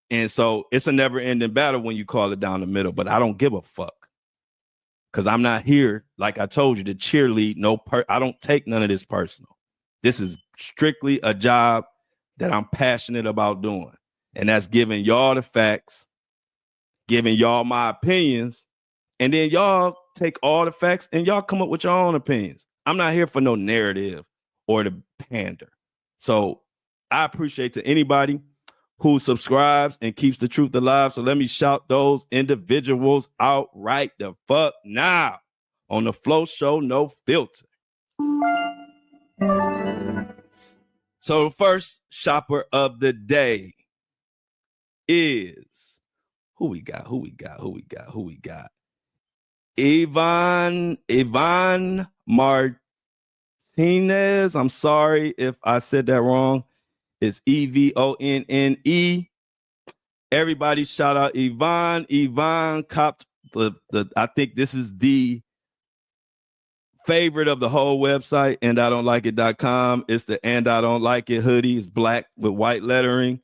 And so it's a never-ending battle when you call it down the middle. But I don't give a fuck. Because I'm not here, like I told you, to cheerlead. I don't take none of this personal. This is strictly a job that I'm passionate about doing. And that's giving y'all the facts, giving y'all my opinions, and then y'all take all the facts and y'all come up with your own opinions. I'm not here for no narrative or to pander. So I appreciate to anybody who subscribes and keeps the truth alive. So let me shout those individuals out right the fuck now on the Flow Show No Filter. So the first shopper of the day is who we got. Yvonne Martinez. I'm sorry if I said that wrong. It's Evonne. Everybody shout out Yvonne. Yvonne copped I think this is the favorite of the whole website, andidon'tlikeit.com. It's the And I Don't Like It hoodie. It's black with white lettering.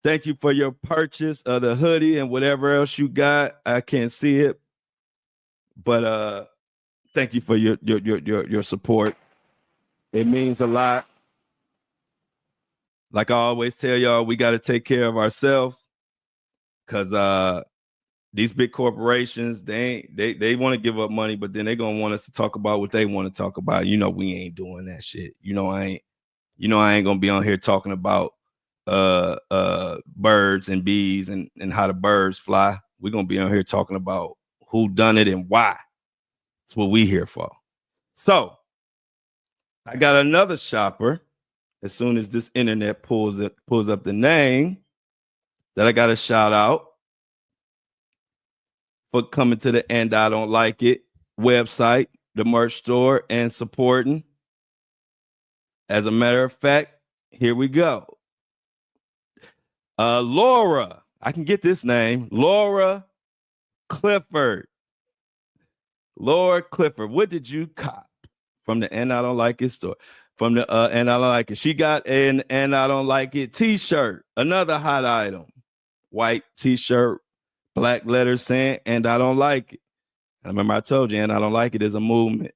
Thank you for your purchase of the hoodie and whatever else you got. I can't see it, but thank you for your support. It means a lot. Like I always tell y'all, we got to take care of ourselves because these big corporations, they want to give up money, but then they're gonna want us to talk about what they want to talk about. You know, we ain't doing that shit. I ain't gonna be on here talking about birds and bees and how the birds fly. We're gonna be on here talking about who done it and why. That's what we here for. So I got another shopper. As soon as this internet pulls up the name, that I got to shout out for coming to the And I Don't Like It website, the merch store, and supporting. As a matter of fact, here we go. Laura, I can get this name, Laura Clifford. Laura Clifford, what did you cop? from the And I Don't Like It store. From the And I Don't Like It. She got an And I Don't Like It t-shirt, another hot item. White t-shirt, black letters saying And I Don't Like It. I remember I told you, And I Don't Like It is a movement.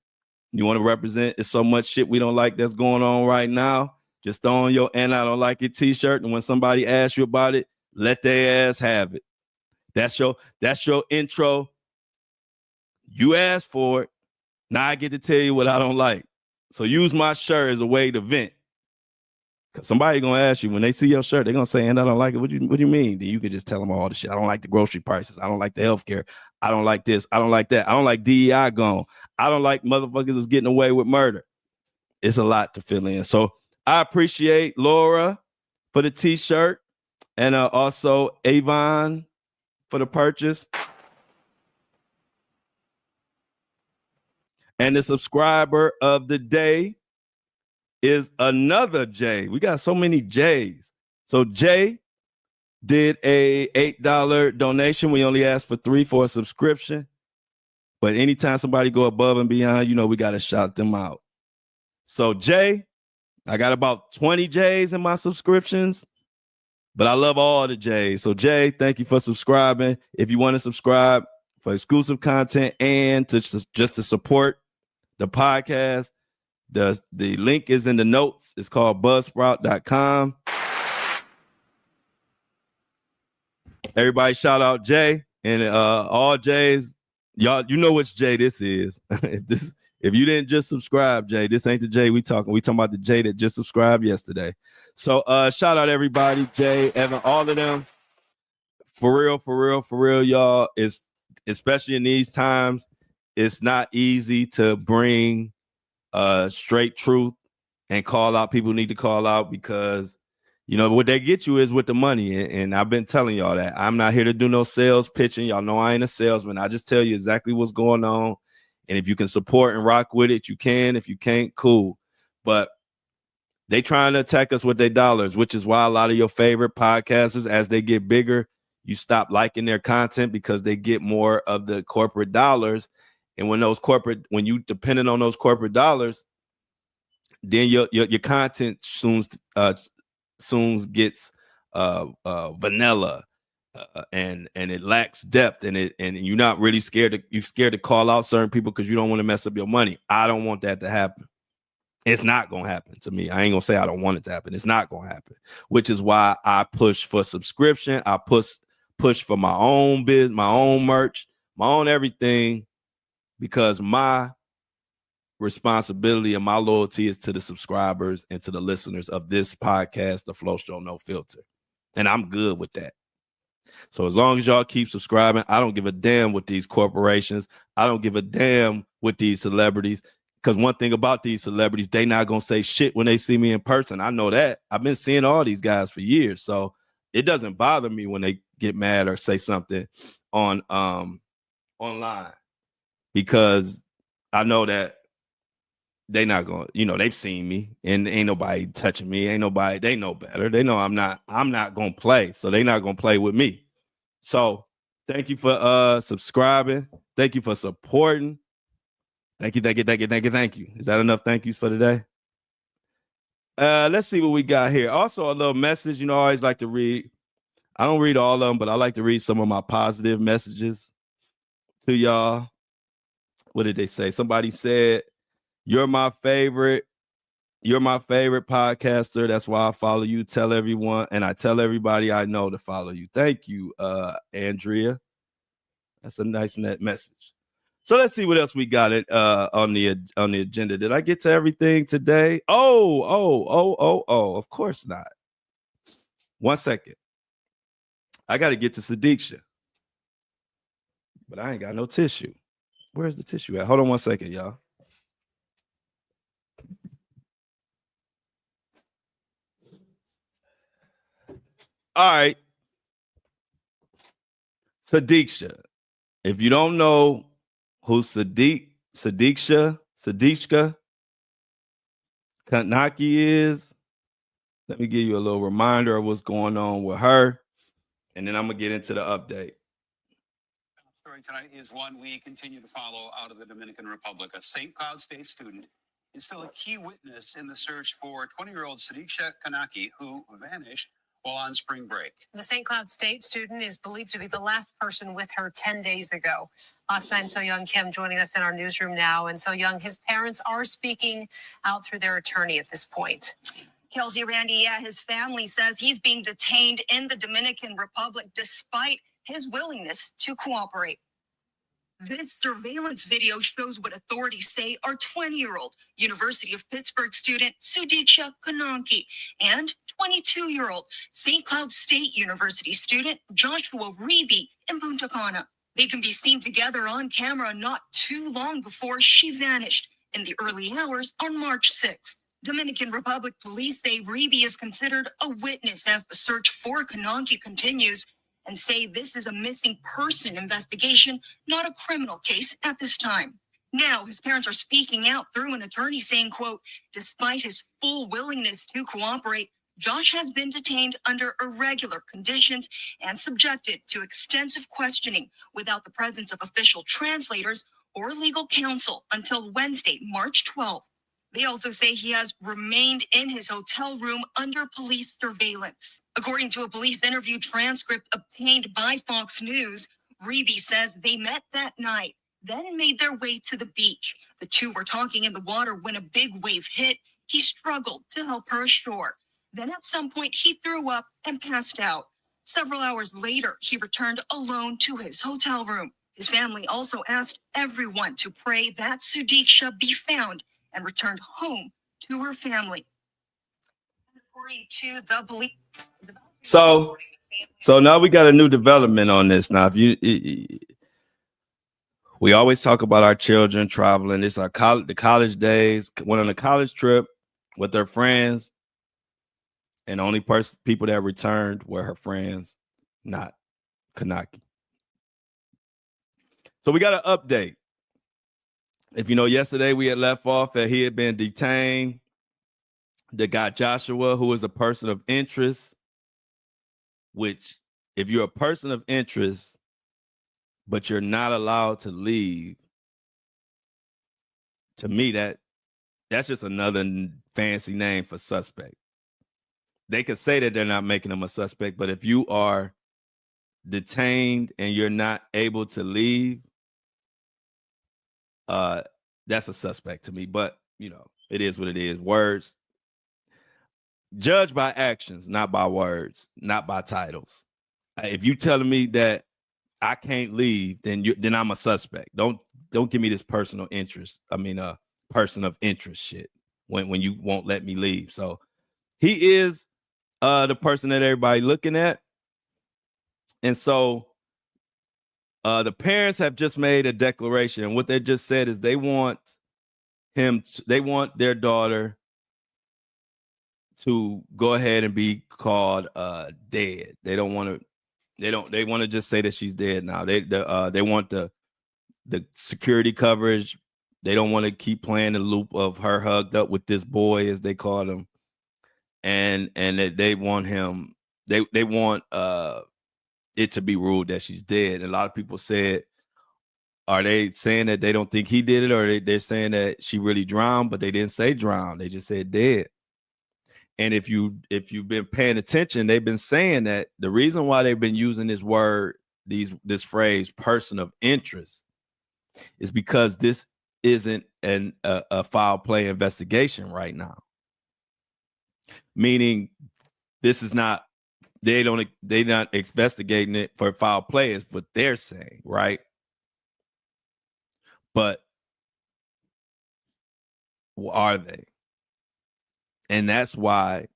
You want to represent, it's so much shit we don't like that's going on right now. Just throw on your And I Don't Like It t-shirt, and when somebody asks you about it, let their ass have it. That's your intro. You asked for it. Now I get to tell you what I don't like. So use my shirt as a way to vent. Cause somebody gonna ask you when they see your shirt, they're gonna say, "And I don't like it." What do you mean? Then you can just tell them all the shit. I don't like the grocery prices. I don't like the healthcare. I don't like this. I don't like that. I don't like DEI gone. I don't like motherfuckers is getting away with murder. It's a lot to fill in. So I appreciate Laura for the t-shirt and also Avon for the purchase. And the subscriber of the day is another Jay. We got so many J's. So Jay did a $8 donation. We only asked for $3 for a subscription. But anytime somebody go above and beyond, you know, we got to shout them out. So Jay, I got about 20 J's in my subscriptions, but I love all the J's. So Jay, thank you for subscribing. If you want to subscribe for exclusive content and to just to support the podcast, the link is in the notes. It's called buzzsprout.com. Everybody shout out Jay and all J's. Y'all, you know which Jay this is. If you didn't just subscribe, Jay, this ain't the Jay we talking. We talking about the Jay that just subscribed yesterday. So shout out everybody, Jay, Evan, all of them. For real, y'all. It's especially in these times, it's not easy to bring straight truth and call out people who need to call out, because you know what they get you is with the money. And I've been telling y'all that I'm not here to do no sales pitching. Y'all know I ain't a salesman. I just tell you exactly what's going on. And if you can support and rock with it, you can. If you can't, cool. But they trying to attack us with their dollars, which is why a lot of your favorite podcasters, as they get bigger, you stop liking their content because they get more of the corporate dollars. And when you dependent on those corporate dollars, then your content soon gets vanilla, and it lacks depth, and you're not really scared to call out certain people because you don't want to mess up your money. I don't want that to happen. It's not gonna happen to me. I ain't gonna say I don't want it to happen. It's not gonna happen, which is why I push for subscription. I push for my own business, my own merch, my own everything, because my responsibility and my loyalty is to the subscribers and to the listeners of this podcast, The Flow Show No Filter. And I'm good with that. So as long as y'all keep subscribing, I don't give a damn with these corporations. I don't give a damn with these celebrities. Because one thing about these celebrities, they not going to say shit when they see me in person. I know that. I've been seeing all these guys for years. So it doesn't bother me when they get mad or say something on online, because I know that they not going, they've seen me and ain't nobody touching me. Ain't nobody, they know better. They know I'm not going to play. So they not going to play with me. So thank you for subscribing. Thank you for supporting. Thank you. Is that enough thank yous for today? Let's see what we got here. Also, a little message. I always like to read. I don't read all of them, but I like to read some of my positive messages to y'all. What did they say? Somebody said, You're my favorite podcaster. That's why I follow you. Tell everyone, and I tell everybody I know to follow you. Thank you, Andrea. That's a nice net message. So let's see what else we got on the agenda. Did I get to everything today? Oh, of course not. 1 second. I got to get to Sudiksha, but I ain't got no tissue. Where's the tissue at? Hold on 1 second, y'all. All right. Sudiksha. If you don't know who Sudiksha Konanki is, let me give you a little reminder of what's going on with her, and then I'm going to get into the update. Story tonight is one we continue to follow out of the Dominican Republic. A St. Cloud State student is still a key witness in the search for 20-year-old Sudiksha Konanki, who vanished while on spring break. The St. Cloud State student is believed to be the last person with her 10 days ago. Fox 9's So Young Kim joining us in our newsroom now. And So Young, his parents are speaking out through their attorney at this point. Kelsey, Randy, yeah, his family says he's being detained in the Dominican Republic despite his willingness to cooperate. This surveillance video shows what authorities say our 20-year-old University of Pittsburgh student Sudiksha Konanki and 22-year-old St. Cloud State University student Joshua Reeby in Punta Cana. They can be seen together on camera not too long before she vanished in the early hours on March 6th. Dominican Republic police say Reeby is considered a witness as the search for Konanki continues, and say this is a missing person investigation, not a criminal case at this time. Now, his parents are speaking out through an attorney saying, quote, despite his full willingness to cooperate, Josh has been detained under irregular conditions and subjected to extensive questioning without the presence of official translators or legal counsel until Wednesday, March 12th. They also say he has remained in his hotel room under police surveillance. According to a police interview transcript obtained by Fox News, Reeby says they met that night, then made their way to the beach. The two were talking in the water when a big wave hit. He struggled to help her ashore. Then at some point, he threw up and passed out. Several hours later, he returned alone to his hotel room. His family also asked everyone to pray that Sudiksha be found and returned home to her family. According to the police. So now we got a new development on this. Now, we always talk about our children traveling. It's our the college days, went on a college trip with their friends, and the only people that returned were her friends, not Konanki. So we got an update. If you know, yesterday we had left off that he had been detained. The guy Joshua, who is a person of interest, which if you're a person of interest, but you're not allowed to leave, to me, that's just another fancy name for suspect. They could say that they're not making him a suspect, but if you are detained and you're not able to leave, that's a suspect to me. But you know, it is what it is. Words judged by actions, not by words, not by titles. If you telling me that I can't leave, then I'm a suspect. Don't give me this personal interest. I mean, person of interest shit when you won't let me leave. So he is the person that everybody looking at, and so the parents have just made a declaration. And what they just said is they want their daughter to go ahead and be called dead. They want to just say that she's dead now. They want the security coverage. They don't want to keep playing the loop of her hugged up with this boy, as they call him. And they want him, they want it to be ruled that she's dead. And a lot of people said, are they saying that they don't think he did it, or they're saying that she really drowned, but they didn't say drowned, they just said dead. And if you've been paying attention, they've been saying that the reason why they've been using this word, this phrase, person of interest, is because this isn't a foul play investigation right now. Meaning, this is not, they're not investigating it for foul play, is what they're saying, right? But are they? And that's why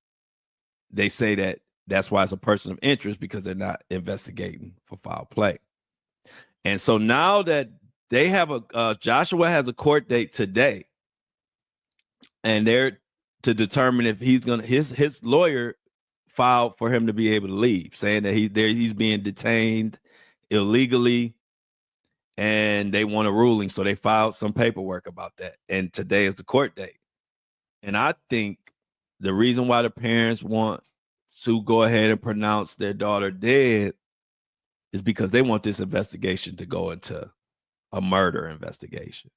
they say that's why it's a person of interest, because they're not investigating for foul play. And so now that they have Joshua has a court date today, and they're to determine if he's gonna, his lawyer filed for him to be able to leave, saying that he's being detained illegally, and they want a ruling, so they filed some paperwork about that. And today is the court date. And I think the reason why the parents want to go ahead and pronounce their daughter dead is because they want this investigation to go into a murder investigation.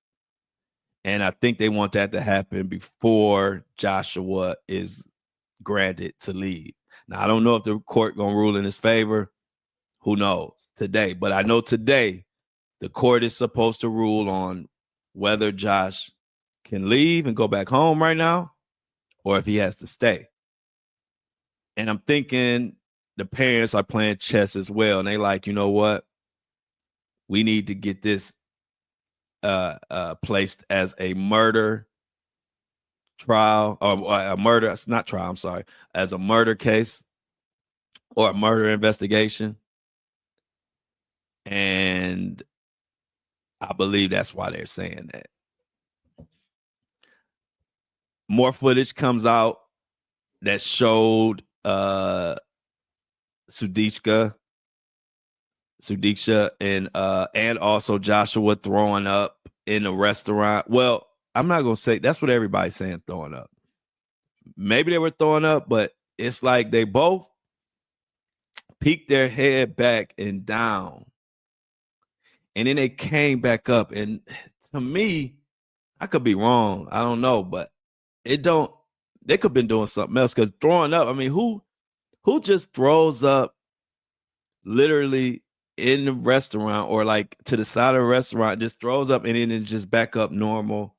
And I think they want that to happen before Joshua is granted to leave. Now, I don't know if the court going to rule in his favor. Who knows today? But I know today the court is supposed to rule on whether Josh can leave and go back home right now or if he has to stay. And I'm thinking the parents are playing chess as well. And they like, you know what? We need to get this placed as a murder trial or a murder. It's not trial. I'm sorry. As a murder case or a murder investigation. And I believe that's why they're saying that. More footage comes out that showed Sudiksha and also Joshua throwing up in a restaurant. Well, I'm not gonna say that's what everybody's saying, throwing up. Maybe they were throwing up, but it's like they both peeked their head back and down. And then they came back up. And to me, I could be wrong. I don't know, but they could have been doing something else. Because throwing up, I mean, who just throws up literally in the restaurant or like to the side of the restaurant, just throws up and then it just back up normal?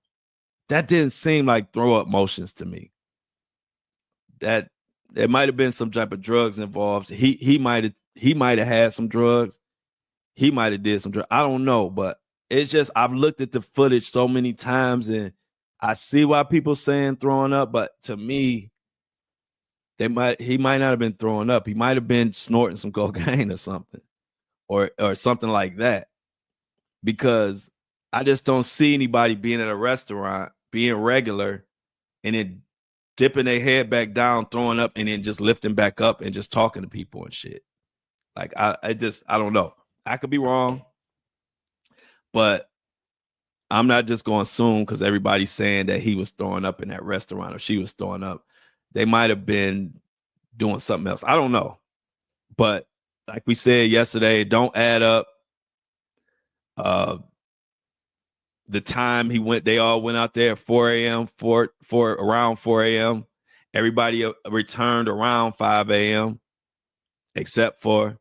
That didn't seem like throw up motions to me. That there might have been some type of drugs involved. He might have had some drugs. He might have did some drugs. I don't know, but it's just I've looked at the footage so many times and I see why people saying throwing up, but to me, he might not have been throwing up. He might have been snorting some cocaine or something, or something like that. Because I just don't see anybody being at a restaurant, being regular, and then dipping their head back down, throwing up, and then just lifting back up and just talking to people and shit. Like I don't know. I could be wrong, but I'm not just going to assume because everybody's saying that he was throwing up in that restaurant or she was throwing up. They might have been doing something else. I don't know. But like we said yesterday, don't add up the time they all went out there at 4 a.m., around 4 a.m. Everybody returned around 5 a.m. except for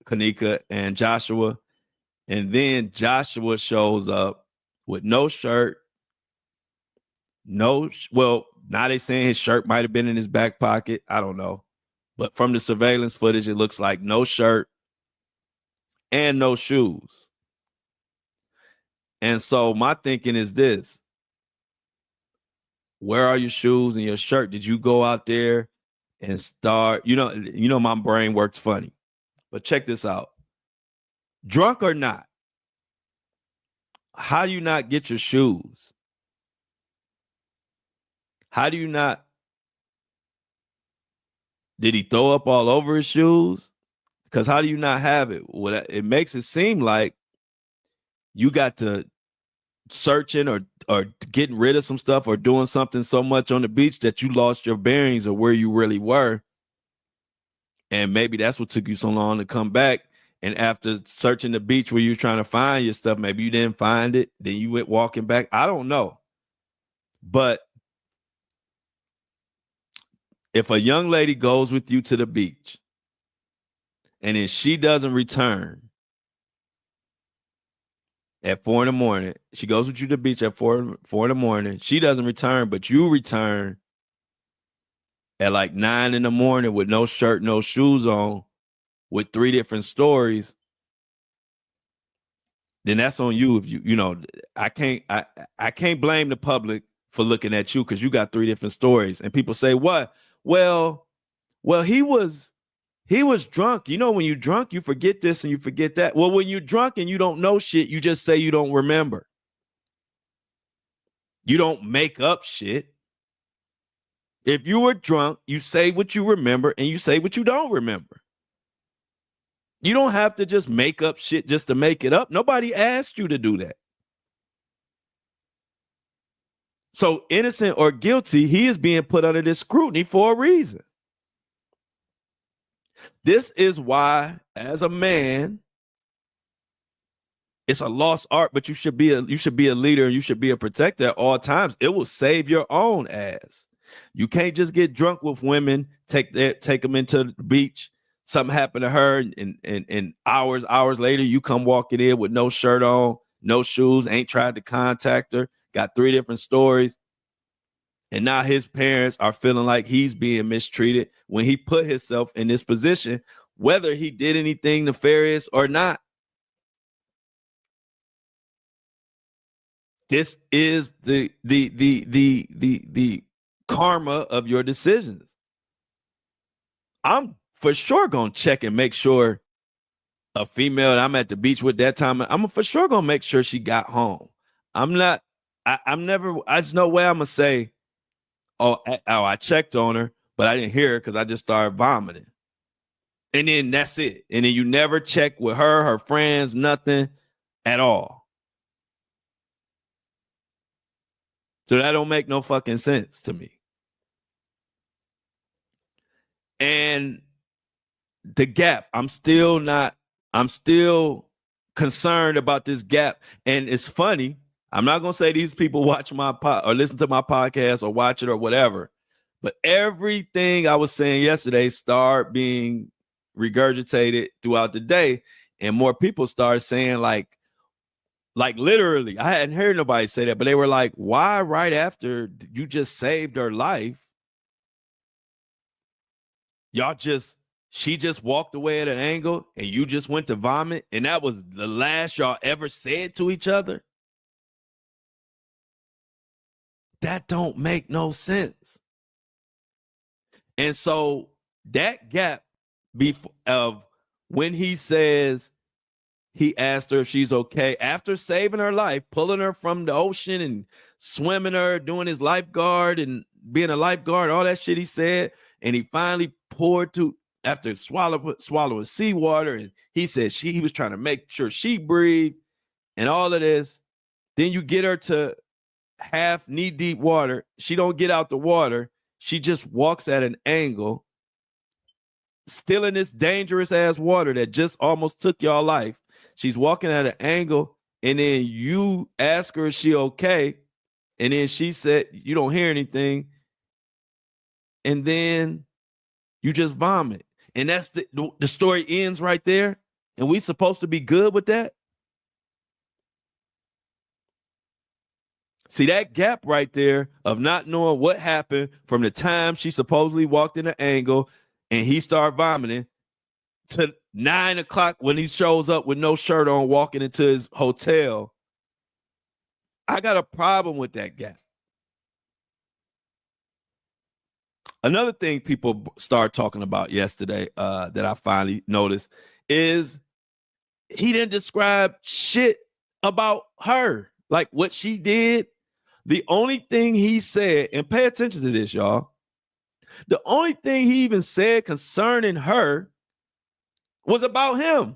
Kanika and Joshua. And then Joshua shows up with no shirt. Now they saying his shirt might have been in his back pocket. I don't know. But from the surveillance footage, it looks like no shirt and no shoes. And so my thinking is this. Where are your shoes and your shirt? Did you go out there and start? You know, my brain works funny. But check this out. Drunk or not, how do you not get your shoes? How do you not? Did he throw up all over his shoes? Because how do you not have it? Well, it makes it seem like you got to searching or getting rid of some stuff or doing something so much on the beach that you lost your bearings of where you really were. And maybe that's what took you so long to come back. And after searching the beach where you were trying to find your stuff, maybe you didn't find it. Then you went walking back. I don't know. But if a young lady goes with you to the beach and then she doesn't return at 4 a.m, she goes with you to the beach at 4 a.m, she doesn't return, but you return at like 9 a.m. with no shirt, no shoes on, with 3 different stories, then that's on you. If you know, I can't blame the public for looking at you because you got 3 different stories. And people say, what? Well, he was drunk. You know, when you're drunk, you forget this and you forget that. Well, when you're drunk and you don't know shit, you just say you don't remember. You don't make up shit. If you were drunk, you say what you remember and you say what you don't remember. You don't have to just make up shit just to make it up. Nobody asked you to do that. So innocent or guilty, he is being put under this scrutiny for a reason. This is why, as a man, It's a lost art, but you should be a leader and you should be a protector at all times. It will save your own ass. You can't just get drunk with women, take them into the beach. Something happened to her, and hours later, you come walking in with no shirt on, no shoes, ain't tried to contact her, got 3 different stories. And now his parents are feeling like he's being mistreated when he put himself in this position, whether he did anything nefarious or not. This is the karma of your decisions. I'm for sure gonna check and make sure a female that I'm at the beach with that time, I'm for sure gonna make sure she got home. I just no way I'm gonna say, oh, I checked on her, but I didn't hear her because I just started vomiting. And then that's it. And then you never check with her friends, nothing at all. So that don't make no fucking sense to me. And the gap, I'm still concerned about this gap. And it's funny. I'm not going to say these people watch my or listen to my podcast or watch it or whatever, but everything I was saying yesterday started being regurgitated throughout the day. And more people started saying like literally, I hadn't heard nobody say that, but they were like, why right after you just saved her life, she just walked away at an angle and you just went to vomit, and that was the last y'all ever said to each other? That don't make no sense. And so that gap of when he says he asked her if she's okay after saving her life, pulling her from the ocean and swimming her, doing his lifeguard and being a lifeguard, all that shit he said, and he finally poured after swallowing seawater, and he said he was trying to make sure she breathed and all of this. Then you get her to half knee deep water. She don't get out the water. She just walks at an angle, still in this dangerous ass water that just almost took y'all life. She's walking at an angle, and then you ask her, is she okay? And then she said, you don't hear anything. And then you just vomit. And that's the story ends right there. And we supposed to be good with that? See, that gap right there of not knowing what happened from the time she supposedly walked in the angle and he started vomiting to 9 o'clock when he shows up with no shirt on walking into his hotel. I got a problem with that gap. Another thing people started talking about yesterday that I finally noticed is he didn't describe shit about her, like what she did. The only thing he said, and pay attention to this, y'all, the only thing he even said concerning her was about him.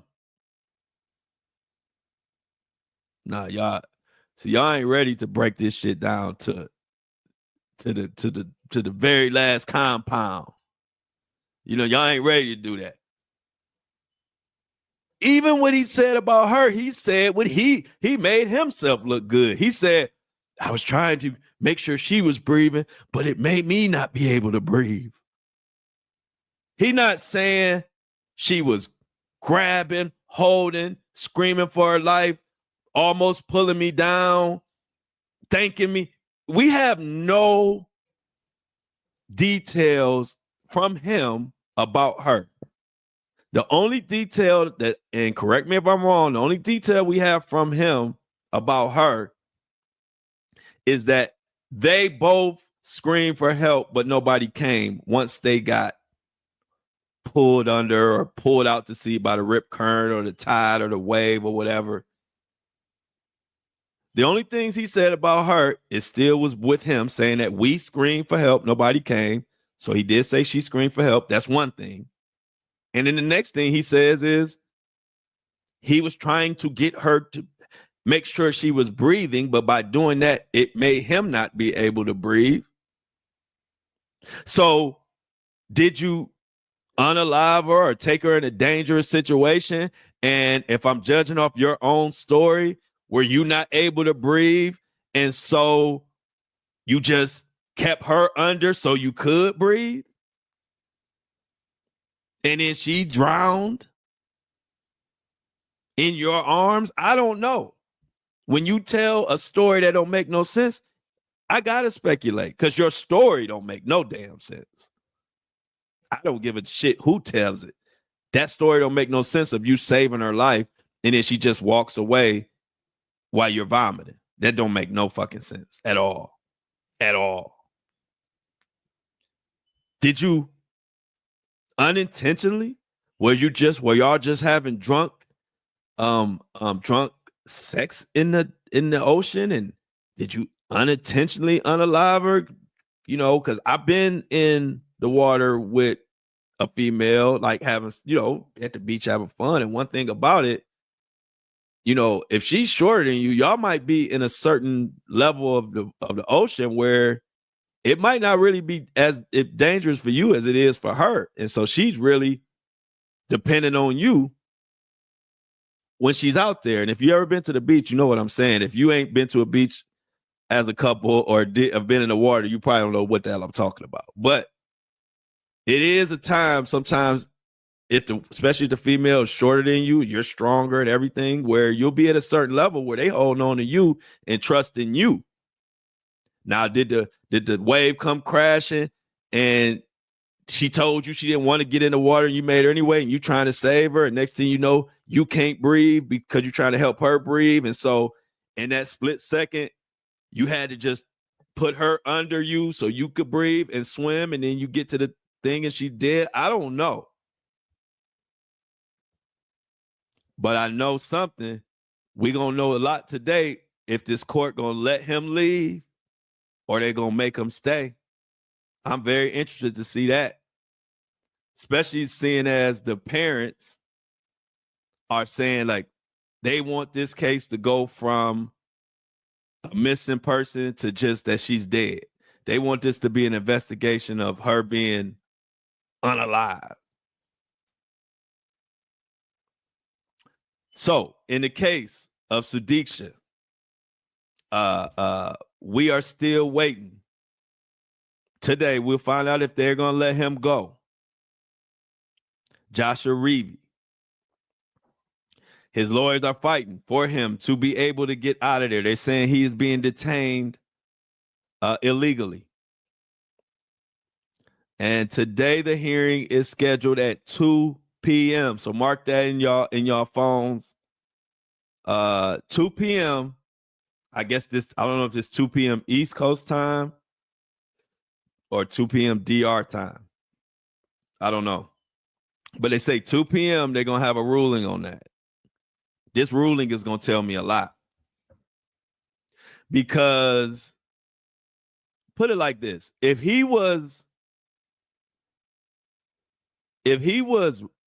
Nah, y'all ain't ready to break this shit down to the very last compound. You know, y'all ain't ready to do that. Even what he said about her, he said what he made himself look good. He said, I was trying to make sure she was breathing, but it made me not be able to breathe. He not saying she was grabbing, holding, screaming for her life, almost pulling me down, thanking me. We have no details from him about her. The only detail that, and correct me if I'm wrong, the only detail we have from him about her is that they both screamed for help, but nobody came once they got pulled under or pulled out to sea by the rip current or the tide or the wave or whatever. The only things he said about her is still was with him saying that we screamed for help, nobody came. So he did say she screamed for help. That's one thing. And then the next thing he says is he was trying to get her to make sure she was breathing, but by doing that, it made him not be able to breathe. So did you unalive her or take her in a dangerous situation. And if I'm judging off your own story, were you not able to breathe? And so you just kept her under so you could breathe? And then she drowned in your arms? I don't know. When you tell a story that don't make no sense, I gotta speculate because your story don't make no damn sense. I don't give a shit who tells it. That story don't make no sense of you saving her life and then she just walks away while you're vomiting. That don't make no fucking sense at all. At all. Did you unintentionally? Were y'all just having drunk sex in the ocean? And did you unintentionally unalive her? You know, because I've been in the water with a female, like having, you know, at the beach having fun. And one thing about it, you know, if she's shorter than you, y'all might be in a certain level of the ocean where it might not really be as dangerous for you as it is for her. And so she's really dependent on you when she's out there. And if you ever been to the beach, you know what I'm saying. If you ain't been to a beach as a couple or have been in the water, you probably don't know what the hell I'm talking about. But it is a time sometimes, especially if the female is shorter than you, you're stronger and everything, where you'll be at a certain level where they hold on to you and trust in you. Now, did the wave come crashing and she told you she didn't want to get in the water and you made her anyway and you trying to save her, and next thing you know, you can't breathe because you're trying to help her breathe. And so in that split second, you had to just put her under you so you could breathe and swim, and then you get to the thing and she did. I don't know. But I know something. We're going to know a lot today if this court going to let him leave or they going to make him stay. I'm very interested to see that, especially seeing as the parents are saying like they want this case to go from a missing person to just that she's dead. They want this to be an investigation of her being unalive. So in the case of Sudiksha, we are still waiting. Today, we'll find out if they're going to let him go. Joshua Reeve. His lawyers are fighting for him to be able to get out of there. They're saying he is being detained illegally. And today the hearing is scheduled at 2 p.m. So mark that in y'all phones. 2 p.m. I guess I don't know if it's 2 p.m. East Coast time or 2 p.m. DR time. I don't know. But they say 2 p.m. they're going to have a ruling on that. This ruling is going to tell me a lot. Because, put it like this, if he was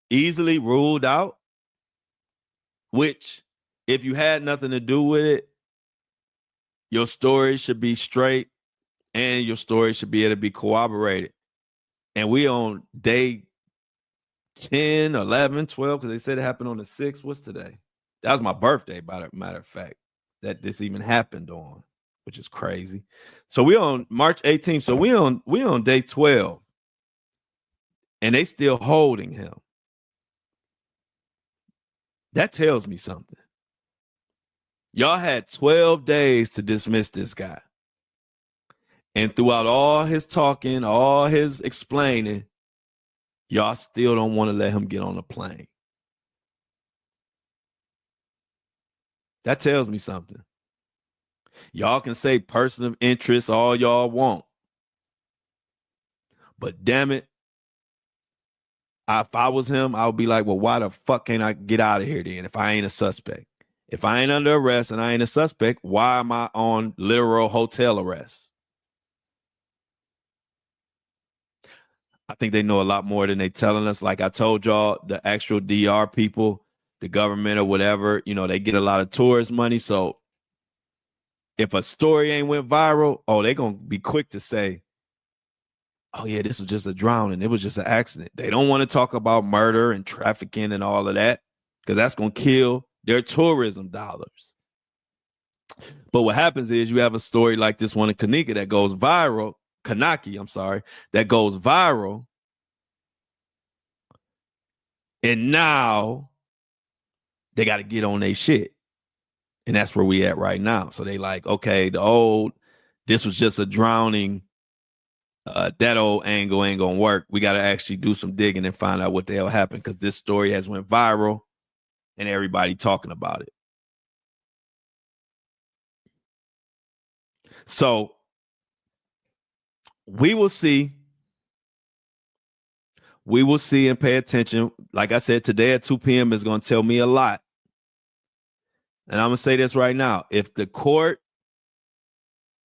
easily ruled out, which if you had nothing to do with it, your story should be straight and your story should be able to be corroborated. And we on day 10, 11, 12, because they said it happened on the 6th. What's today? That was my birthday, by the matter of fact, that this even happened on, which is crazy. So we on March 18th. So we on day 12. And they still holding him. That tells me something. Y'all had 12 days to dismiss this guy. And throughout all his talking, all his explaining, y'all still don't want to let him get on a plane. That tells me something. Y'all can say person of interest all y'all want. But damn it, if I was him, I would be like, well, why the fuck can't I get out of here then if I ain't a suspect? If I ain't under arrest and I ain't a suspect, why am I on literal hotel arrest? I think they know a lot more than they telling us. Like I told y'all, the actual DR people, the government or whatever, you know, they get a lot of tourist money. So if a story ain't went viral, oh, they're going to be quick to say, oh yeah, this was just a drowning. It was just an accident. They don't want to talk about murder and trafficking and all of that because that's going to kill their tourism dollars. But what happens is you have a story like this one in Konanki that goes viral. Konanki, I'm sorry, that goes viral. And now they got to get on their shit. And that's where we at right now. So they like, okay, this was just a drowning. That old angle ain't gonna work. We got to actually do some digging and find out what the hell happened because this story has went viral and everybody talking about it. So we will see. We will see and pay attention. Like I said, today at 2 p.m. is going to tell me a lot. And I'm going to say this right now. If the court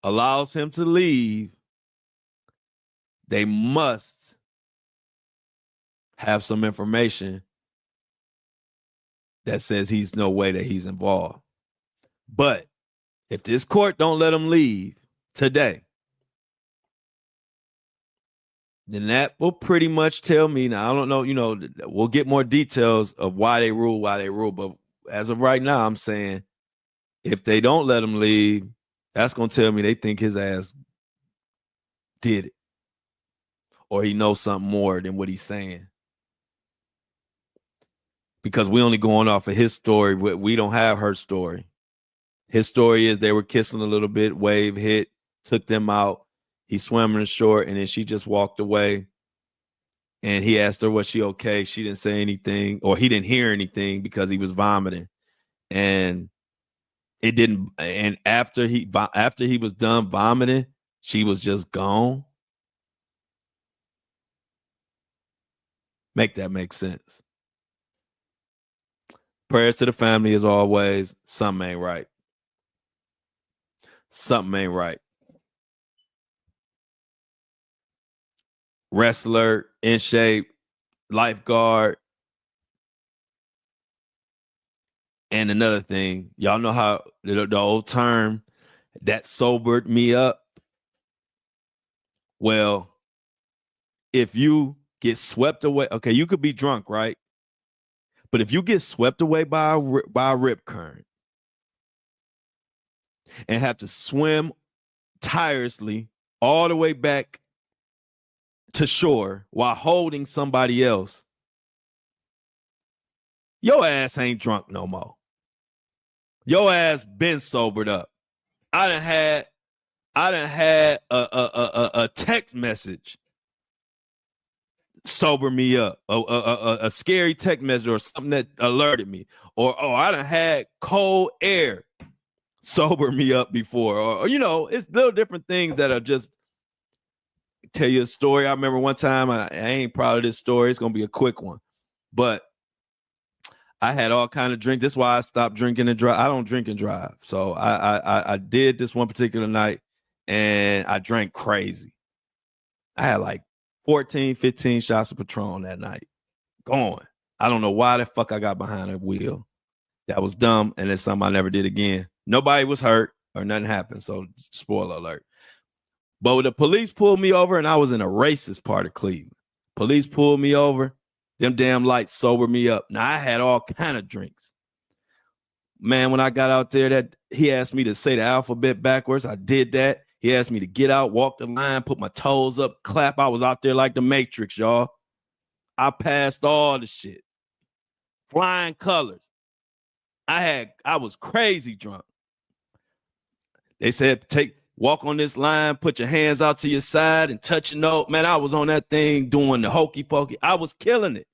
allows him to leave, they must have some information that says he's no way that he's involved. But if this court don't let him leave today, then that will pretty much tell me. Now, I don't know, we'll get more details of why they rule. But as of right now, I'm saying if they don't let him leave, that's going to tell me they think his ass did it. Or he knows something more than what he's saying. Because we only going off of his story. We don't have her story. His story is they were kissing a little bit, wave hit, took them out. He swam in the shore, and then she just walked away. And he asked her, was she okay? She didn't say anything, or he didn't hear anything because he was vomiting. And it didn't. And after he was done vomiting, she was just gone. Make that make sense. Prayers to the family as always. Something ain't right. Something ain't right. Wrestler, in shape, lifeguard. And another thing, y'all know how the old term that sobered me up. Well, if you get swept away, okay, you could be drunk, right? But if you get swept away by a rip current and have to swim tirelessly all the way back to shore while holding somebody else, your ass ain't drunk no more. Your ass been sobered up. I done had a text message sober me up, a scary text message or something that alerted me, or I done had cold air sober me up before, or it's little different things that are just tell you a story. I remember one time, I ain't proud of this story. It's gonna be a quick one, but I had all kind of drink. That's why I stopped drinking and drive. I don't drink and drive. So I did this one particular night and I drank crazy. I had like 14, 15 shots of Patron that night. Going. I don't know why the fuck I got behind the wheel. That was dumb, and it's something I never did again. Nobody was hurt or nothing happened. So spoiler alert. But when the police pulled me over, and I was in a racist part of Cleveland. Police pulled me over. Them damn lights sobered me up. Now, I had all kind of drinks. Man, when I got out there, that he asked me to say the alphabet backwards. I did that. He asked me to get out, walk the line, put my toes up, clap. I was out there like the Matrix, y'all. I passed all the shit. Flying colors. I was crazy drunk. They said, walk on this line, put your hands out to your side and touch your nose. Man, I was on that thing doing the hokey pokey. I was killing it.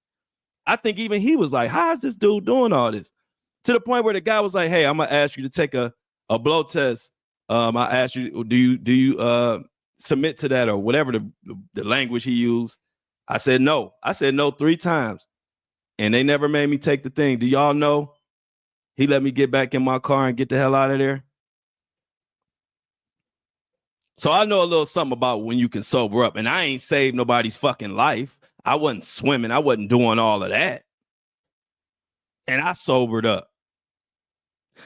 I think even he was like, how is this dude doing all this? To the point where the guy was like, hey, I'm going to ask you to take a blow test. I asked you, do you submit to that or whatever the language he used? I said no. I said no 3 times. And they never made me take the thing. Do y'all know? He let me get back in my car and get the hell out of there. So I know a little something about when you can sober up. And I ain't saved nobody's fucking life. I wasn't swimming. I wasn't doing all of that. And I sobered up.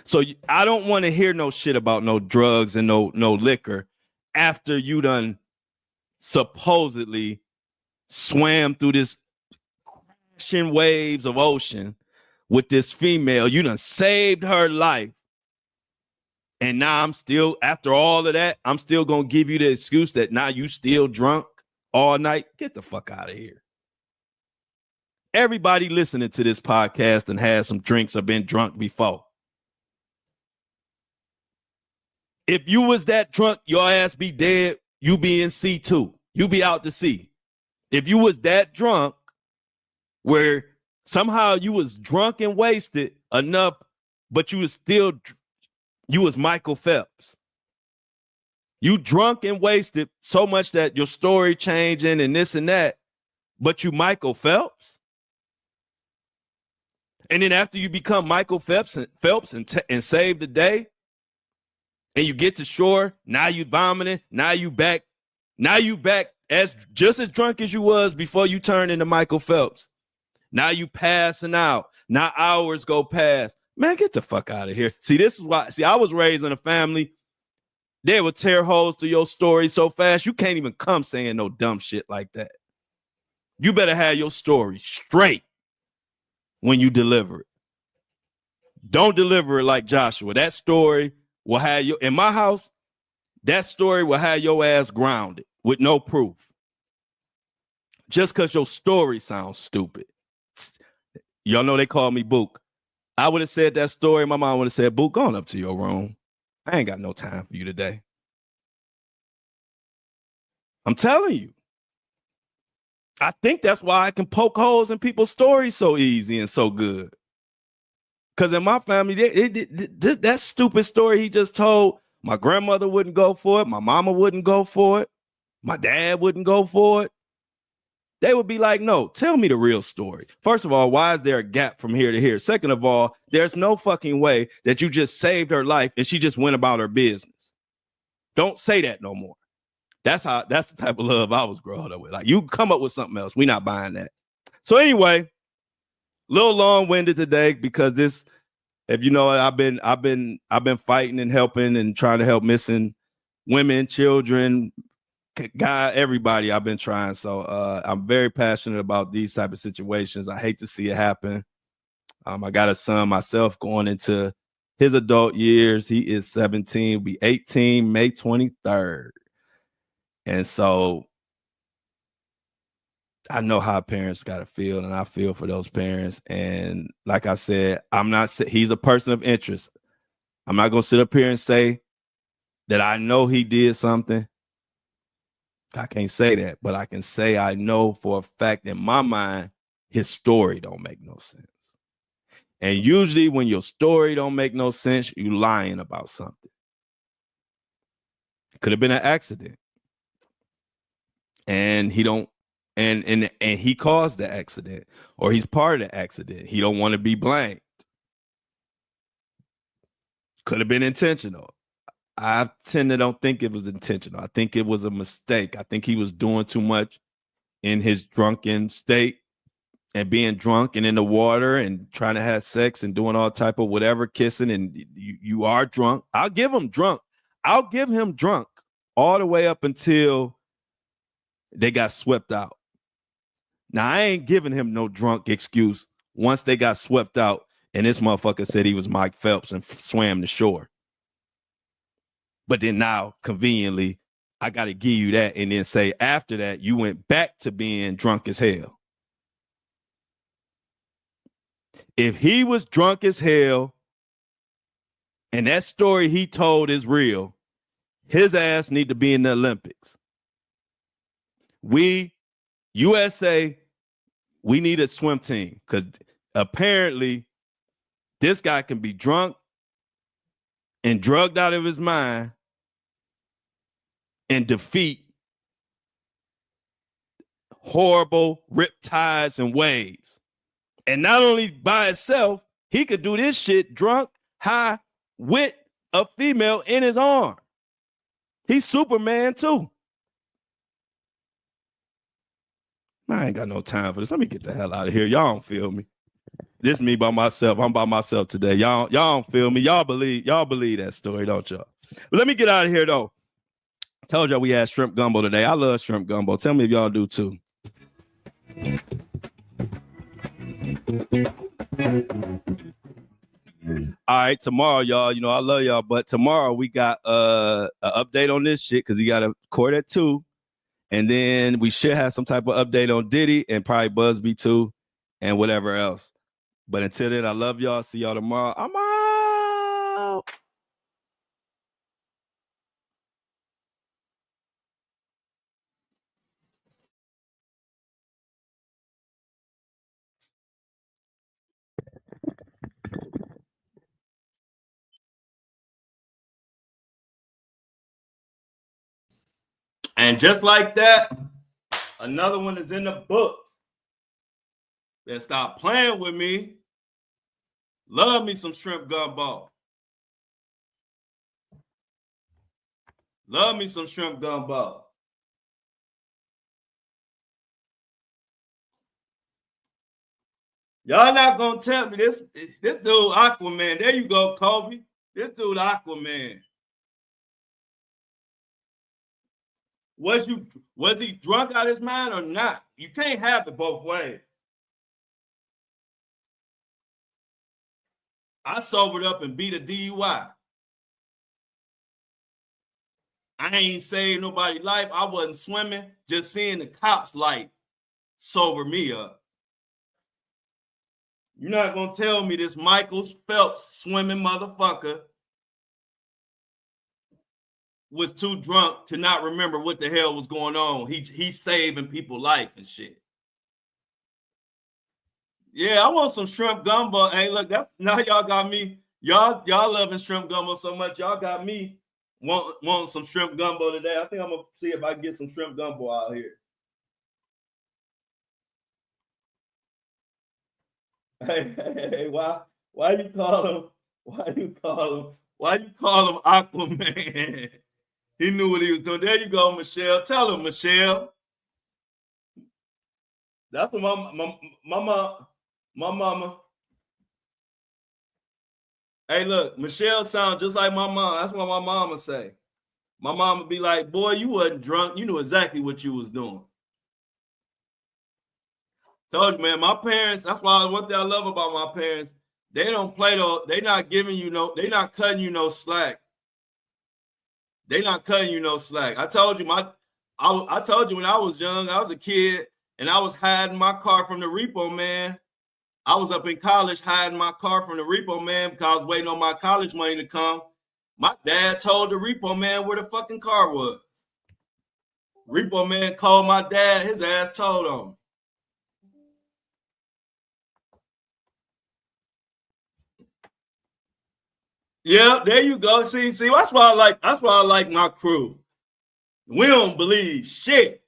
So I don't want to hear no shit about no drugs and no liquor after you done supposedly swam through this crashing waves of ocean with this female. You done saved her life. And now I'm still, after all of that, I'm still going to give you the excuse that now you still drunk all night. Get the fuck out of here. Everybody listening to this podcast and has some drinks or been drunk before. If you was that drunk, your ass be dead. You be in C2. You be out to sea. If you was that drunk where somehow you was drunk and wasted enough, but you was still, you was Michael Phelps. You drunk and wasted so much that your story changing and this and that, but you Michael Phelps. And then after you become Michael Phelps and save the day, and you get to shore, now you vomiting, now you back as just as drunk as you was before you turned into Michael Phelps. Now you passing out. Now hours go past. Man, get the fuck out of here. See, this is why. See, I was raised in a family. They would tear holes through your story so fast you can't even come saying no dumb shit like that. You better have your story straight when you deliver it. Don't deliver it like Joshua. That story will have you in my house. That story will have your ass grounded with no proof. Just because your story sounds stupid. Y'all know they call me Book. I would have said that story. My mom would have said, Book, going up to your room. I ain't got no time for you today. I'm telling you. I think that's why I can poke holes in people's stories so easy and so good. Because in my family, that stupid story he just told, my grandmother wouldn't go for it. My mama wouldn't go for it. My dad wouldn't go for it. They would be like, no, tell me the real story. First of all, why is there a gap from here to here? Second of all, there's no fucking way that you just saved her life and she just went about her business. Don't say that no more. That's the type of love I was growing up with. Like, you come up with something else. We're not buying that. So anyway, a little long-winded today because this, if you know, I've been fighting and helping and trying to help missing women, children, guy, everybody. I've been trying. So I'm very passionate about these type of situations. I hate to see it happen. I got a son myself going into his adult years. He is 17, will be 18 May 23rd. And so I know how parents got to feel, and I feel for those parents. And like I said, he's a person of interest. I'm not going to sit up here and say that I know he did something. I can't say that, but I can say I know for a fact in my mind, his story don't make no sense. And usually when your story don't make no sense, you lying about something. Could have been an accident. And he don't, and he caused the accident, or he's part of the accident. He don't want to be blamed. Could have been intentional. I tend to don't think it was intentional. I think it was a mistake. I think he was doing too much in his drunken state and being drunk and in the water and trying to have sex and doing all type of whatever, kissing. And you are drunk. I'll give him drunk. I'll give him drunk all the way up until they got swept out. Now, I ain't giving him no drunk excuse once they got swept out and this motherfucker said he was Mike Phelps and swam the shore. But then now, conveniently, I got to give you that and then say after that, you went back to being drunk as hell. If he was drunk as hell and that story he told is real, his ass need to be in the Olympics. We, USA, we need a swim team because apparently this guy can be drunk and drugged out of his mind and defeat horrible riptides and waves. And not only by itself, he could do this shit drunk, high, with a female in his arm. He's Superman too. I ain't got no time for this. Let me get the hell out of here. Y'all don't feel me. This me by myself. I'm by myself today. Y'all don't feel me. Y'all believe that story, don't y'all? But let me get out of here though. I told y'all we had shrimp gumbo today. I love shrimp gumbo. Tell me if y'all do too. All right, tomorrow, y'all. You know I love y'all, but tomorrow we got an update on this shit because he got a court at 2, and then we should have some type of update on Diddy and probably Busby too, and whatever else. But until then, I love y'all. See y'all tomorrow. I'm out. And just like that, another one is in the books. Then stop playing with me. Love me some shrimp gumbo. Love me some shrimp gumbo. Y'all not gonna tell me this dude Aquaman. There you go, Kobe. This dude Aquaman. Was he drunk out of his mind or not? You can't have it both ways. I sobered up and beat a DUI. I ain't saved nobody's life. I wasn't swimming. Just seeing the cops light sober me up. You're not gonna tell me this Michael Phelps swimming motherfucker was too drunk to not remember what the hell was going on. He's saving people's life and shit. Yeah, I want some shrimp gumbo. Hey, look, now y'all got me. Y'all loving shrimp gumbo so much. Y'all got me want some shrimp gumbo today. I think I'm gonna see if I can get some shrimp gumbo out here. Hey, why you call him Aquaman? He knew what he was doing. There you go, Michelle. Tell him, Michelle. That's what my mama. Hey, look, Michelle sounds just like my mom. That's what my mama say. My mama be like, boy, you wasn't drunk. You knew exactly what you was doing. Told you, man, my parents, that's why one thing I love about my parents, they don't play though. They not giving you no, they not cutting you no slack. They not cutting you no slack. I told you I told you when I was young, I was a kid, and I was hiding my car from the repo man. I was up in college hiding my car from the repo man because I was waiting on my college money to come. My dad told the repo man where the fucking car was. Repo man called my dad, his ass told on me. Yeah, there you go. See, that's why I like my crew. We don't believe shit.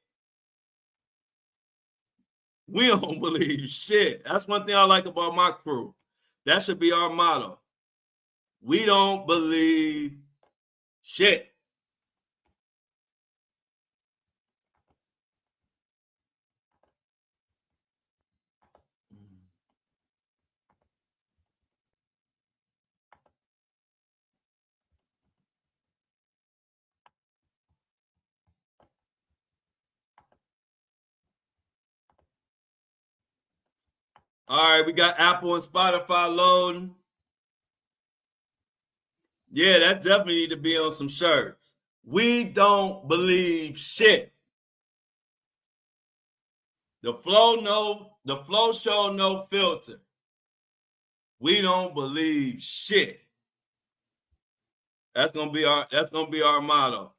We don't believe shit. That's one thing I like about my crew. That should be our motto. We don't believe shit. All right, we got Apple and Spotify loading. Yeah, that definitely need to be on some shirts. We don't believe shit. The flow show no filter. We don't believe shit. That's gonna be our motto.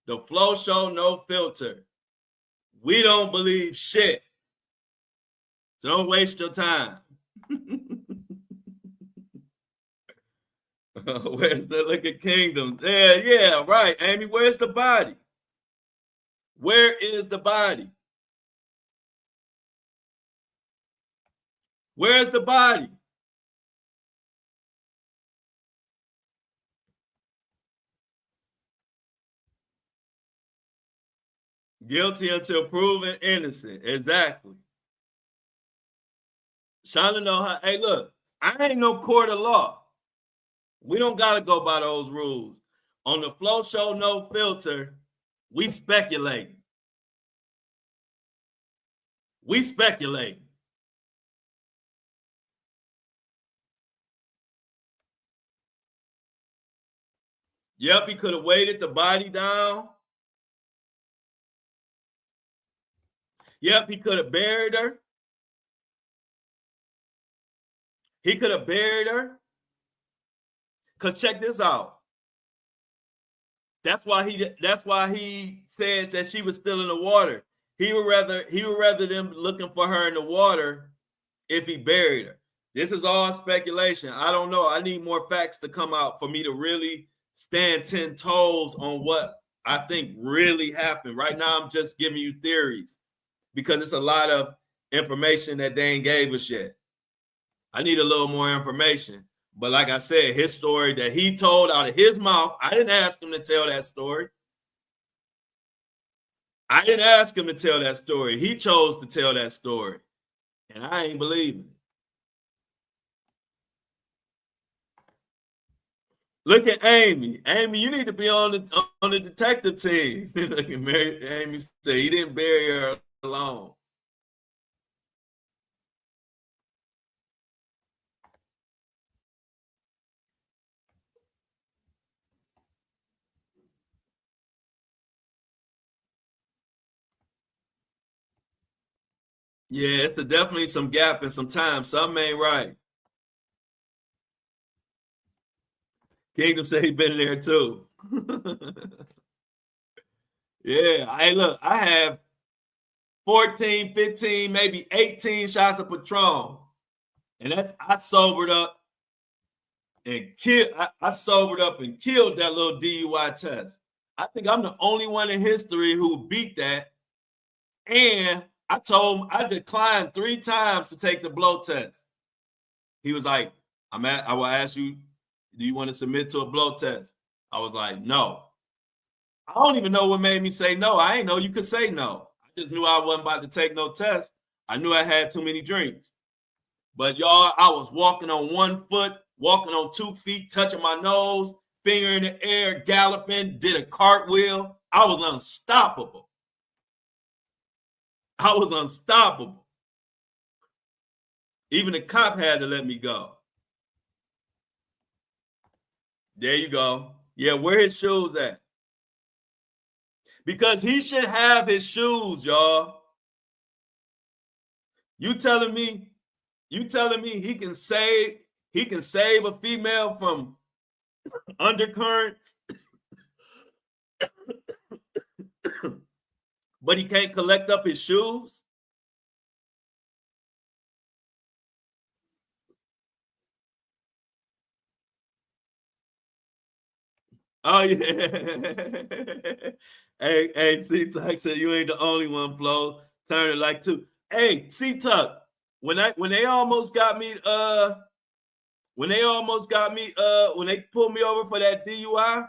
The flow show no filter. We don't believe shit. So don't waste your time. Where's the Liquor Kingdom? Yeah, right. Amy, where's the body? Where is the body? Where's the body? Guilty until proven innocent. Exactly. Trying to know how. Hey, look, I ain't no court of law. We don't gotta go by those rules. On the flow show, no filter. We speculating. We speculating. Yep, he could have weighted the body down. Yep, he could have buried her. He could have buried her. Because check this out. That's why he says that she was still in the water. He would rather them looking for her in the water if he buried her. This is all speculation. I don't know. I need more facts to come out for me to really stand 10 toes on what I think really happened. Right now, I'm just giving you theories because it's a lot of information that they ain't gave us yet. I need a little more information. But like I said, his story that he told out of his mouth, I didn't ask him to tell that story. I didn't ask him to tell that story. He chose to tell that story. And I ain't believing it. Look at Amy. Amy, you need to be on the detective team. Amy said he didn't bury her alone. Yeah, it's definitely some gap in some time. Something ain't right. Kingdom said he been there too. Yeah, hey, look, I have 14, 15, maybe 18 shots of Patron. And I sobered up and killed. I sobered up and killed that little DUI test. I think I'm the only one in history who beat that. And I told him I declined 3 times to take the blow test. He was like, I will ask you, do you want to submit to a blow test? I was like, no. I don't even know what made me say no. I ain't know you could say no. I just knew I wasn't about to take no test. I knew I had too many drinks. But y'all, I was walking on 1 foot, walking on 2 feet, touching my nose, finger in the air, galloping, did a cartwheel. I was unstoppable. I was unstoppable. Even the cop had to let me go. There you go. Yeah, where his shoes at? Because he should have his shoes, y'all. You telling me he can save a female from undercurrents, but he can't collect up his shoes? Oh yeah. Hey, C-Tuck said you ain't the only one, Flo. Turn it like 2. Hey, C-Tuck, when they almost got me, when they pulled me over for that DUI,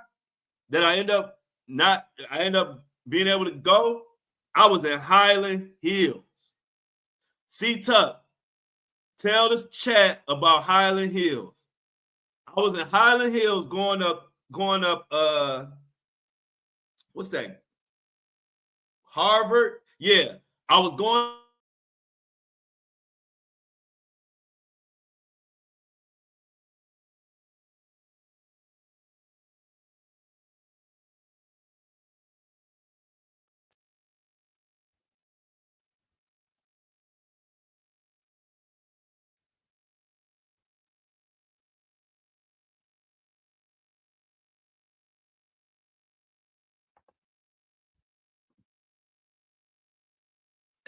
that I end up being able to go, I was in Highland Hills. C-Tuck, tell this chat about Highland Hills. I was in Highland Hills going up, what's that? Harvard? Yeah. I was going.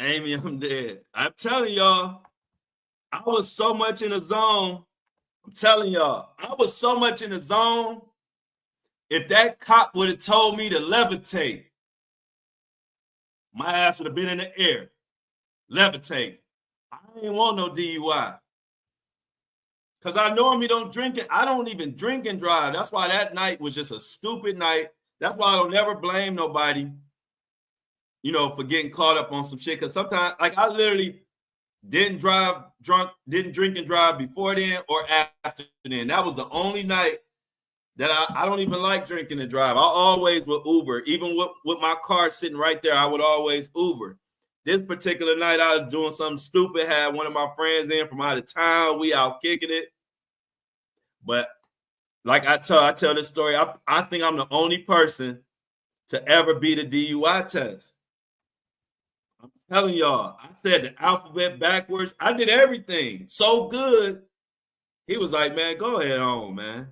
Amy, I'm dead. I'm telling y'all, I was so much in the zone. I'm telling y'all, I was so much in the zone. If that cop would have told me to levitate, my ass would have been in the air. Levitate. I ain't want no DUI. Because I normally don't drink it. I don't even drink and drive. That's why that night was just a stupid night. That's why I don't never blame nobody, for getting caught up on some shit. Because sometimes, like, I literally didn't drink and drive before then or after then. That was the only night that I don't even like drinking and drive. I always would Uber. Even with my car sitting right there, I would always Uber. This particular night, I was doing something stupid, had one of my friends in from out of town. We out kicking it. But like I tell this story, I think I'm the only person to ever beat a DUI test. I'm telling y'all, I said the alphabet backwards. I did everything so good. He was like, man, go ahead on, man.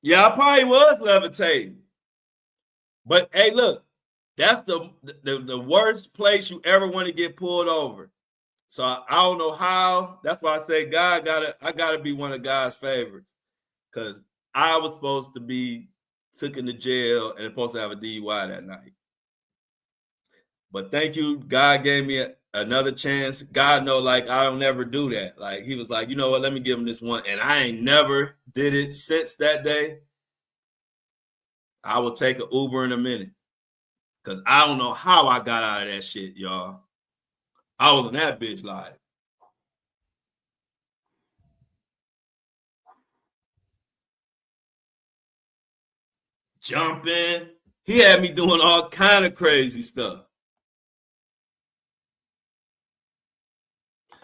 Yeah, I probably was levitating. But hey, look, that's the worst place you ever want to get pulled over. So I don't know how. That's why I say I gotta be one of God's favorites. Because I was supposed to be taken to jail and supposed to have a DUI that night. But thank you. God gave me another chance. God know, like, I don't never do that. Like, he was like, you know what, let me give him this one. And I ain't never did it since that day. I will take an Uber in a minute. Because I don't know how I got out of that shit, y'all. I was in that bitch like. Jumping. He had me doing all kind of crazy stuff.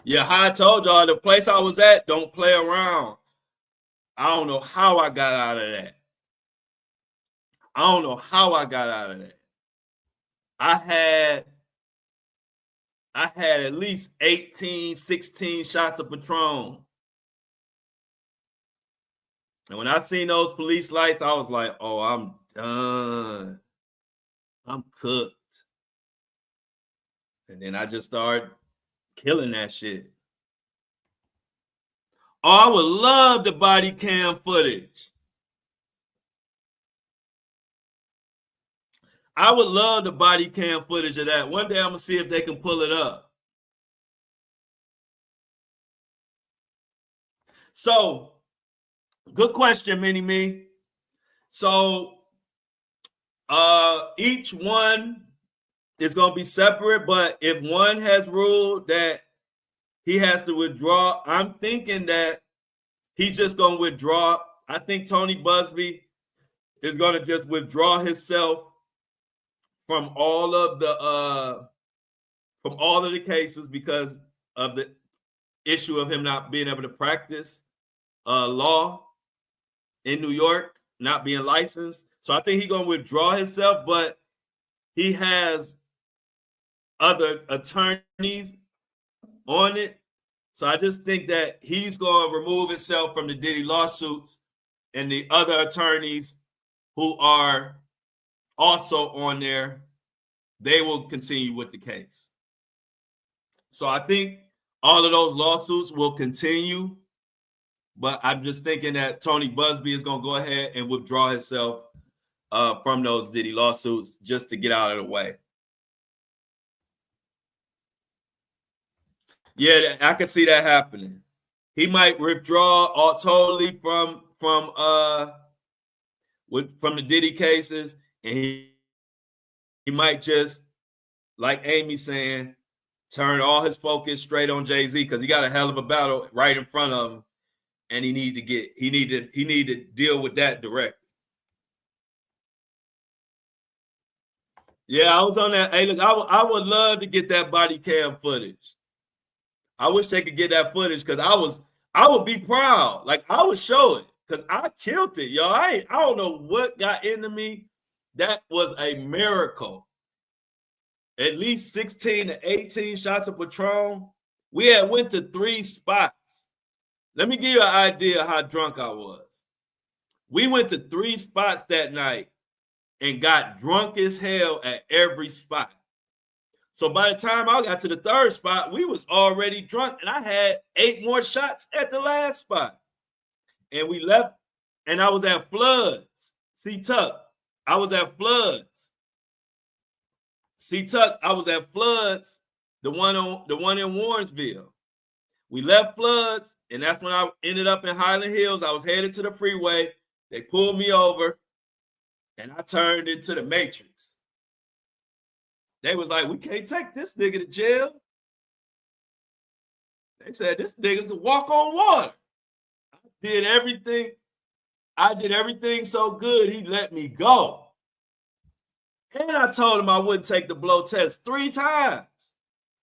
Yeah, how I told y'all, the place I was at, don't play around. I don't know how I got out of that. I don't know how I got out of that. I had at least 18, 16 shots of Patron. And when I seen those police lights, I was like, oh, I'm done. I'm cooked. And then I just started killing that shit. Oh, I would love the body cam footage. I would love the body cam footage of that. One day I'm going to see if they can pull it up. So, good question, Mini-Me. So, each one is going to be separate, but if one has ruled that he has to withdraw, I'm thinking that he's just going to withdraw. I think Tony Busby is going to just withdraw himself from all of the cases because of the issue of him not being able to practice law in New York, not being licensed. So I think he's going to withdraw himself, but he has other attorneys on it. So I just think that he's going to remove himself from the Diddy lawsuits, and the other attorneys who are also on there, they will continue with the case. So I think all of those lawsuits will continue, but I'm just thinking that Tony Busby is going to go ahead and withdraw himself from those Diddy lawsuits just to get out of the way. Yeah, I can see that happening. He might withdraw totally from the Diddy cases, and he might just, like Amy saying, turn all his focus straight on Jay-Z because he got a hell of a battle right in front of him, and he need to deal with that directly. Yeah, I was on that. Hey, look, I would love to get that body cam footage. I wish they could get that footage because I would be proud. Like, I would show it because I killed it, y'all. I don't know what got into me. That was a miracle. At least 16 to 18 shots of Patron. We had went to 3 spots. Let me give you an idea of how drunk I was. We went to 3 spots that night and got drunk as hell at every spot. So by the time I got to the 3rd spot, we was already drunk, and I had 8 more shots at the last spot. And we left, and I was at Floods. C-Tuck, I was at Floods. C-Tuck, I was at Floods, the one in Warrensville. We left Floods, and that's when I ended up in Highland Hills. I was headed to the freeway. They pulled me over. And I turned into the Matrix. They was like, we can't take this nigga to jail. They said this nigga could walk on water. I did everything so good, he let me go. And I told him I wouldn't take the blow test 3 times.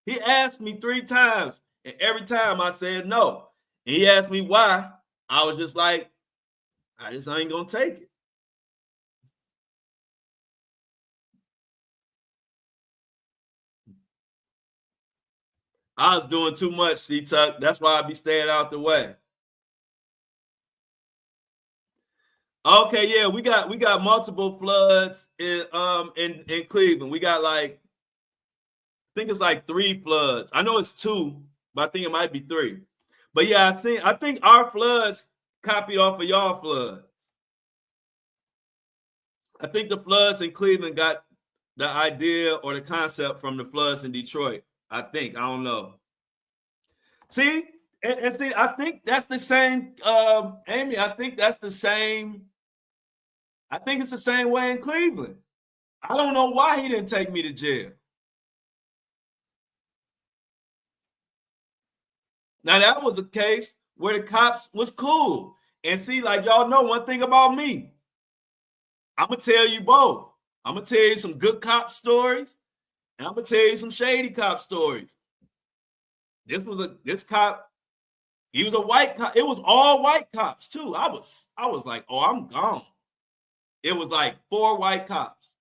He asked me 3 times, and every time I said no. And he asked me why. I was just like, I just ain't gonna take it. I was doing too much, C-Tuck. That's why I be staying out the way. Okay, yeah, we got multiple floods in Cleveland. We got like, I think it's like 3 floods. I know it's 2, but I think it might be 3. But yeah, I think our floods copied off of y'all floods. I think the floods in Cleveland got the idea or the concept from the floods in Detroit. I don't know. See, and see, I think that's the same, Amy. I think that's the same. I think it's the same way in Cleveland. I don't know why he didn't take me to jail. Now that was a case where the cops was cool. And see, like y'all know one thing about me. I'm gonna tell you both. I'm gonna tell you some good cop stories, and I'm gonna tell you some shady cop stories. This cop, he was a white cop. It was all white cops too. I was like, oh, I'm gone. It was like 4 white cops.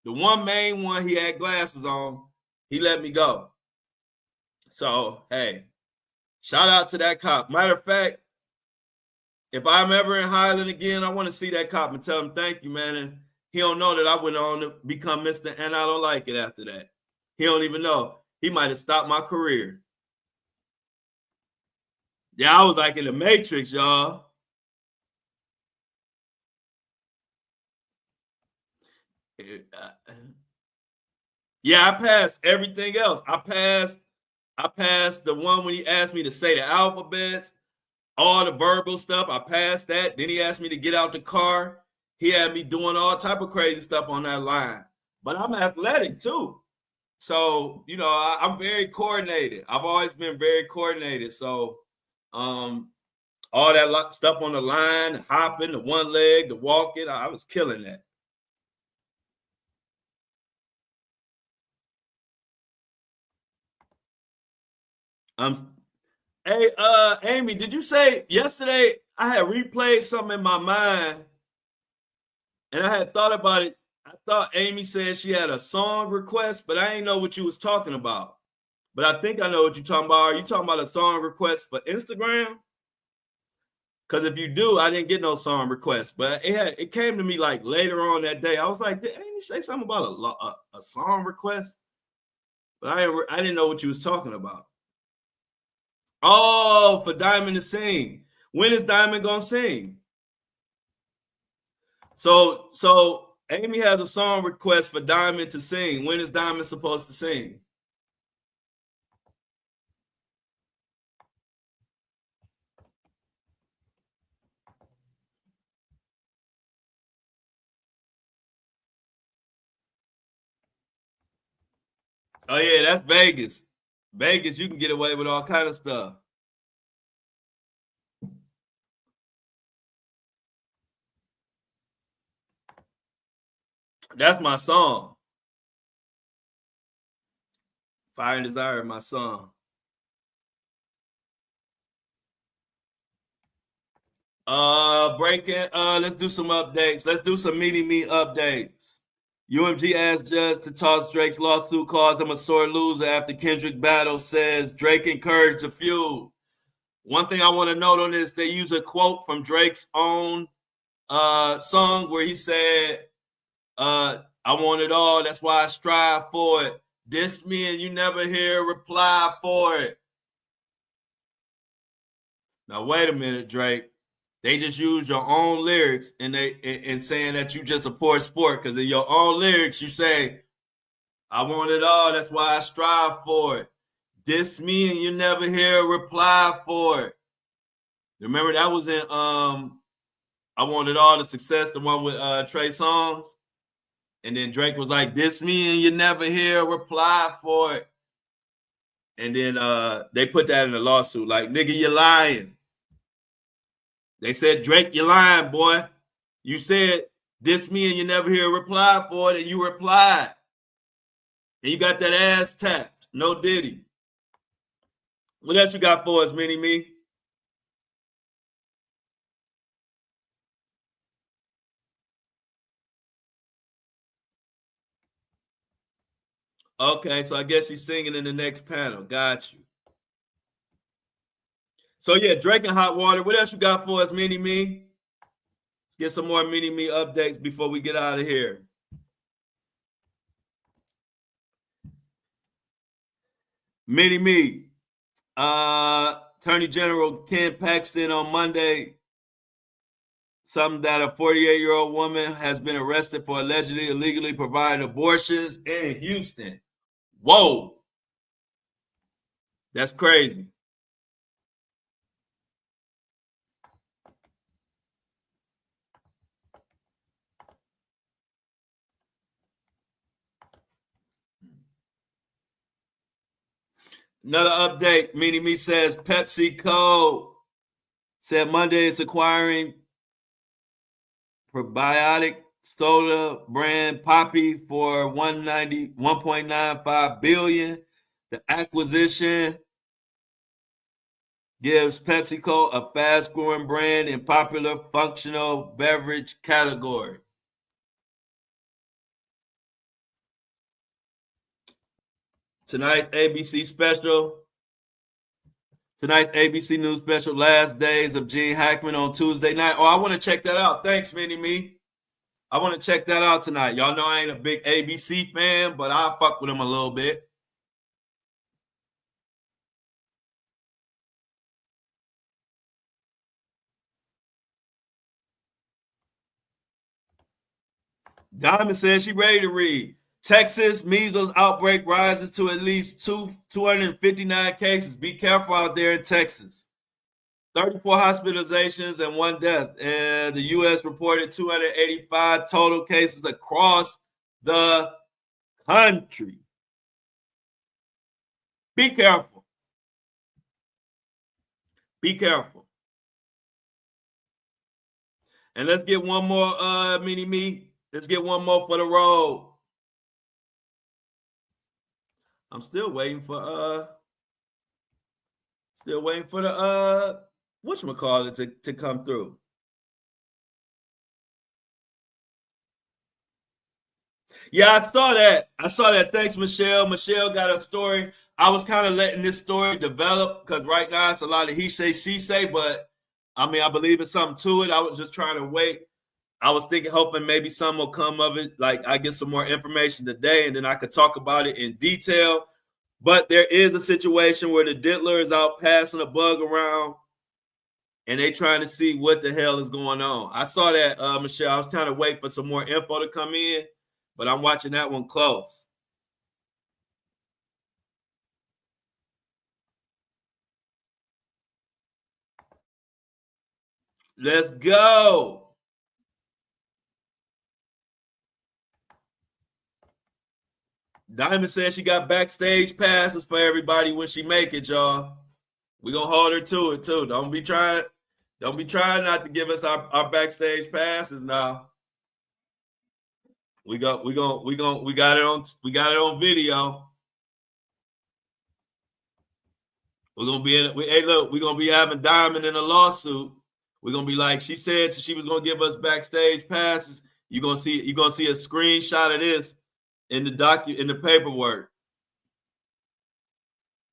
The one main one, he had glasses on. He let me go. So, hey, shout out to that cop. Matter of fact, if I'm ever in Highland again, I want to see that cop and tell him thank you, man. And he don't know that I went on to become Mr. And I don't like it after that. He don't even know. He might have stopped my career. Yeah, I was like in the Matrix, y'all. Yeah, I passed everything else. I passed the one when he asked me to say the alphabets, all the verbal stuff. I passed that. Then he asked me to get out the car. He had me doing all type of crazy stuff on that line. But I'm athletic too. So, you know, I'm very coordinated. I've always been very coordinated. So, all that stuff on the line, the hopping, the one leg, the walking, I was killing that. Hey, Amy, did you say yesterday I had replayed something in my mind and I had thought about it? I thought Amy said she had a song request, but I didn't know what you was talking about. But I think I know what you're talking about. Are you talking about a song request for Instagram? Because if you do, I didn't get no song request, but it came to me like later on that day. I was like, did Amy say something about a song request? But I didn't know what you was talking about. Oh, for Diamond to sing. When is Diamond gonna sing? So Amy has a song request for Diamond to sing. When is Diamond supposed to sing? Oh yeah, that's Vegas. Vegas, you can get away with all kind of stuff. That's my song. Fire and Desire, my song. Let's do some updates. Let's do some meeting me updates. UMG asked Judge to toss Drake's lawsuit, calls him a sore loser after Kendrick battle, says Drake encouraged the feud. One thing I want to note on this, they use a quote from Drake's own song where he said, I want it all, that's why I strive for it. Diss me and you never hear a reply for it. Now, wait a minute, Drake. They just use your own lyrics and saying that you just support sport, because in your own lyrics you say, I want it all, that's why I strive for it. Diss me and you never hear a reply for it. Remember that was in I Wanted All the Success, the one with Trey Songz. And then Drake was like, "Diss me and you never hear a reply for it." And then they put that in a lawsuit, like, "Nigga, you're lying." They said, "Drake, you're lying, boy. You said diss me and you never hear a reply for it, and you replied. And you got that ass tapped. No Diddy." What else you got for us, Mini Me? Okay, so I guess she's singing in the next panel. Got you. So yeah, Drake and Hot Water. What else you got for us, Mini Me? Let's get some more Mini Me updates before we get out of here. Mini Me. Attorney General Ken Paxton on Monday, something that a 48-year-old woman has been arrested for allegedly illegally providing abortions in Houston. Whoa. That's crazy. Another update, Mini Me says PepsiCo said Monday it's acquiring probiotic soda brand Poppy for $1.95 billion. The acquisition gives PepsiCo a fast-growing brand in popular functional beverage category. Tonight's ABC News special, Last Days of Gene Hackman on Tuesday night. Oh, I want to check that out. Thanks, Mini Me. I want to check that out tonight. Y'all know I ain't a big ABC fan, but I'll fuck with him a little bit. Diamond says she ready to read. Texas measles outbreak rises to at least 259 cases. Be careful out there in Texas. 34 hospitalizations and 1 death. And the U.S. reported 285 total cases across the country. Be careful. Be careful. And let's get one more, Mini Me. Let's get one more for the road. I'm still waiting for the whatchamacallit to come through. Yeah, I saw that. Thanks, Michelle. Michelle got a story. I was kind of letting this story develop because right now it's a lot of he say, she say, but I mean, I believe it's something to it. I was just trying to wait. I was thinking, hoping maybe some will come of it. Like I get some more information today and then I could talk about it in detail. But there is a situation where the diddler is out passing a bug around and they trying to see what the hell is going on. I saw that, Michelle. I was trying to wait for some more info to come in, but I'm watching that one close. Let's go. Diamond says she got backstage passes for everybody when she make it, y'all. We're gonna hold her to it too. Don't be trying not to give us our backstage passes now. We got it on video. We're gonna be having Diamond in a lawsuit. We're gonna be like, she said she was gonna give us backstage passes. You're gonna see a screenshot of this in the paperwork.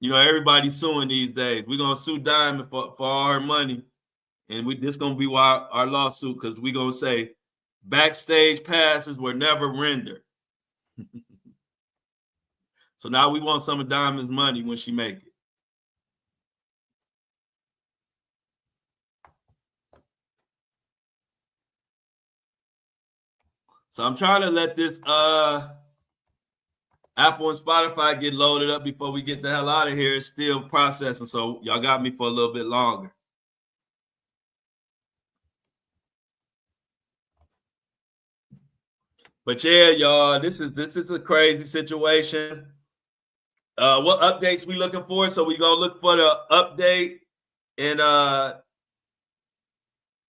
You know, everybody's suing these days. We're gonna sue Diamond for all her money, and this gonna be why our lawsuit, because we're gonna say backstage passes were never rendered. So now we want some of Diamond's money when she make it. So I'm trying to let this Apple and Spotify get loaded up before we get the hell out of here. It's still processing, so y'all got me for a little bit longer. But yeah, y'all, this is a crazy situation. What updates we looking for? So we gonna look for the update in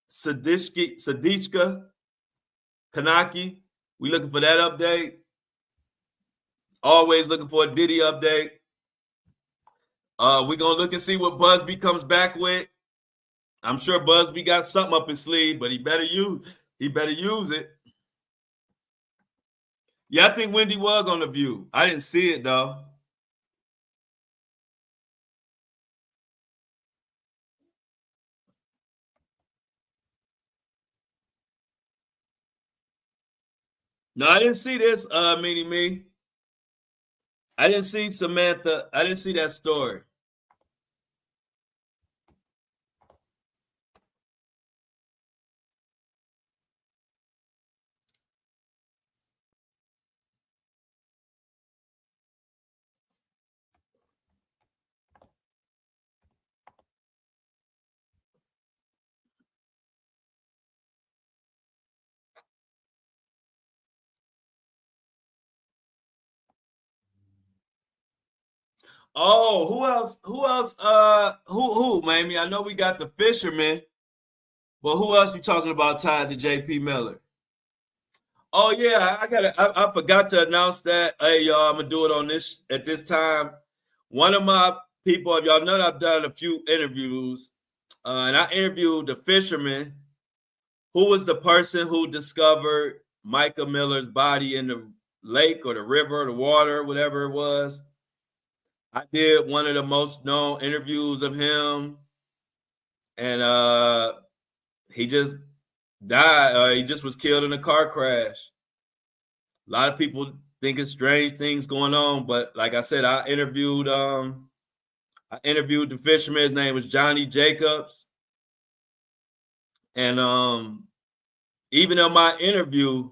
Sudiksha Konanki. We looking for that update. Always looking for a Diddy update. We're gonna look and see what Busby comes back with. I'm sure Busby got something up his sleeve, but he better use it. Yeah, I think Wendy was on The View. I didn't see it though. No, I didn't see this, Meanie Me. I didn't see Samantha. I didn't see that story. Oh, who else? Who else? Who, Mamie? I know we got the fisherman, but who else you talking about tied to JP Miller? Oh yeah, I forgot to announce that. Hey y'all, I'm gonna do it on this at this time. One of my people, if y'all know, I've done a few interviews, and I interviewed the fisherman, who was the person who discovered Micah Miller's body in the lake or the river or the water, whatever it was. I did one of the most known interviews of him, and he just died. He just was killed in a car crash. A lot of people think it's strange things going on, but like I said, I interviewed the fisherman. His name was Johnny Jacobs, and even in my interview,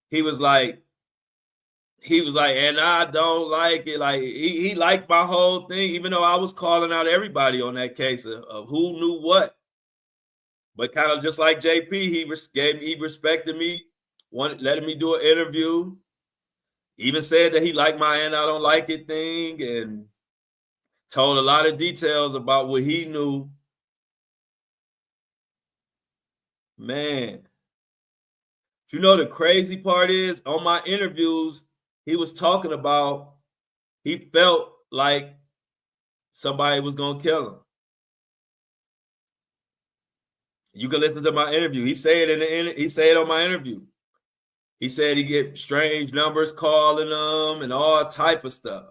he was like, and I don't like it. Like he liked my whole thing, even though I was calling out everybody on that case of who knew what. But kind of just like JP, he respected me, letting me do an interview. Even said that he liked my "and I don't like it" thing, and told a lot of details about what he knew. Man, you know the crazy part is on my interviews, he was talking about he felt like somebody was gonna kill him. You can listen to my interview. He said on my interview. He said he get strange numbers calling him and all type of stuff.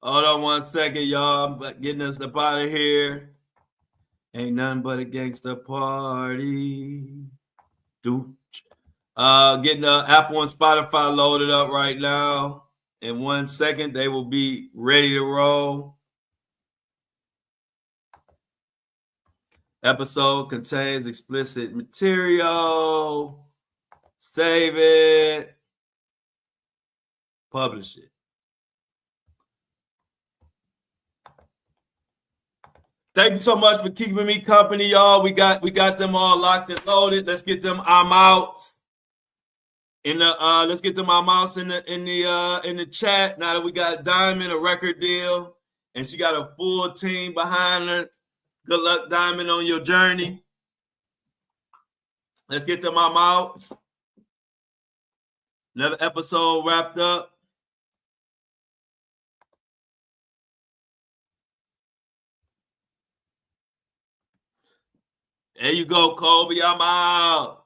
Hold on one second, y'all. I'm getting us up out of here. Ain't nothing but a gangster party. Getting Apple and Spotify loaded up right now. In 1 second, they will be ready to roll. Episode contains explicit material. Save it. Publish it. Thank you so much for keeping me company, y'all. We got them all locked and loaded. Let's get them outs in the let's get them outs in the chat. Now that we got Diamond a record deal and she got a full team behind her. Good luck, Diamond, on your journey. Let's get them outs. Another episode wrapped up. There you go, Kobe. I'm out.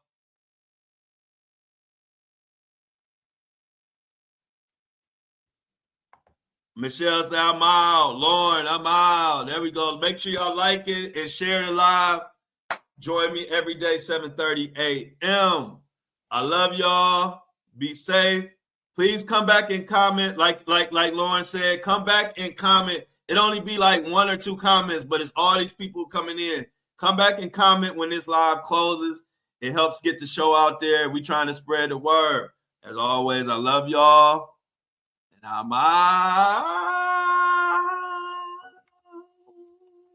Michelle said, I'm out. Lauren, I'm out. There we go. Make sure y'all like it and share it live. Join me every day, 7:30 a.m. I love y'all. Be safe. Please come back and comment. Like Lauren said, come back and comment. It only be like 1 or 2 comments, but it's all these people coming in. Come back and comment when this live closes. It helps get the show out there. We trying to spread the word. As always, I love y'all. And I'm out.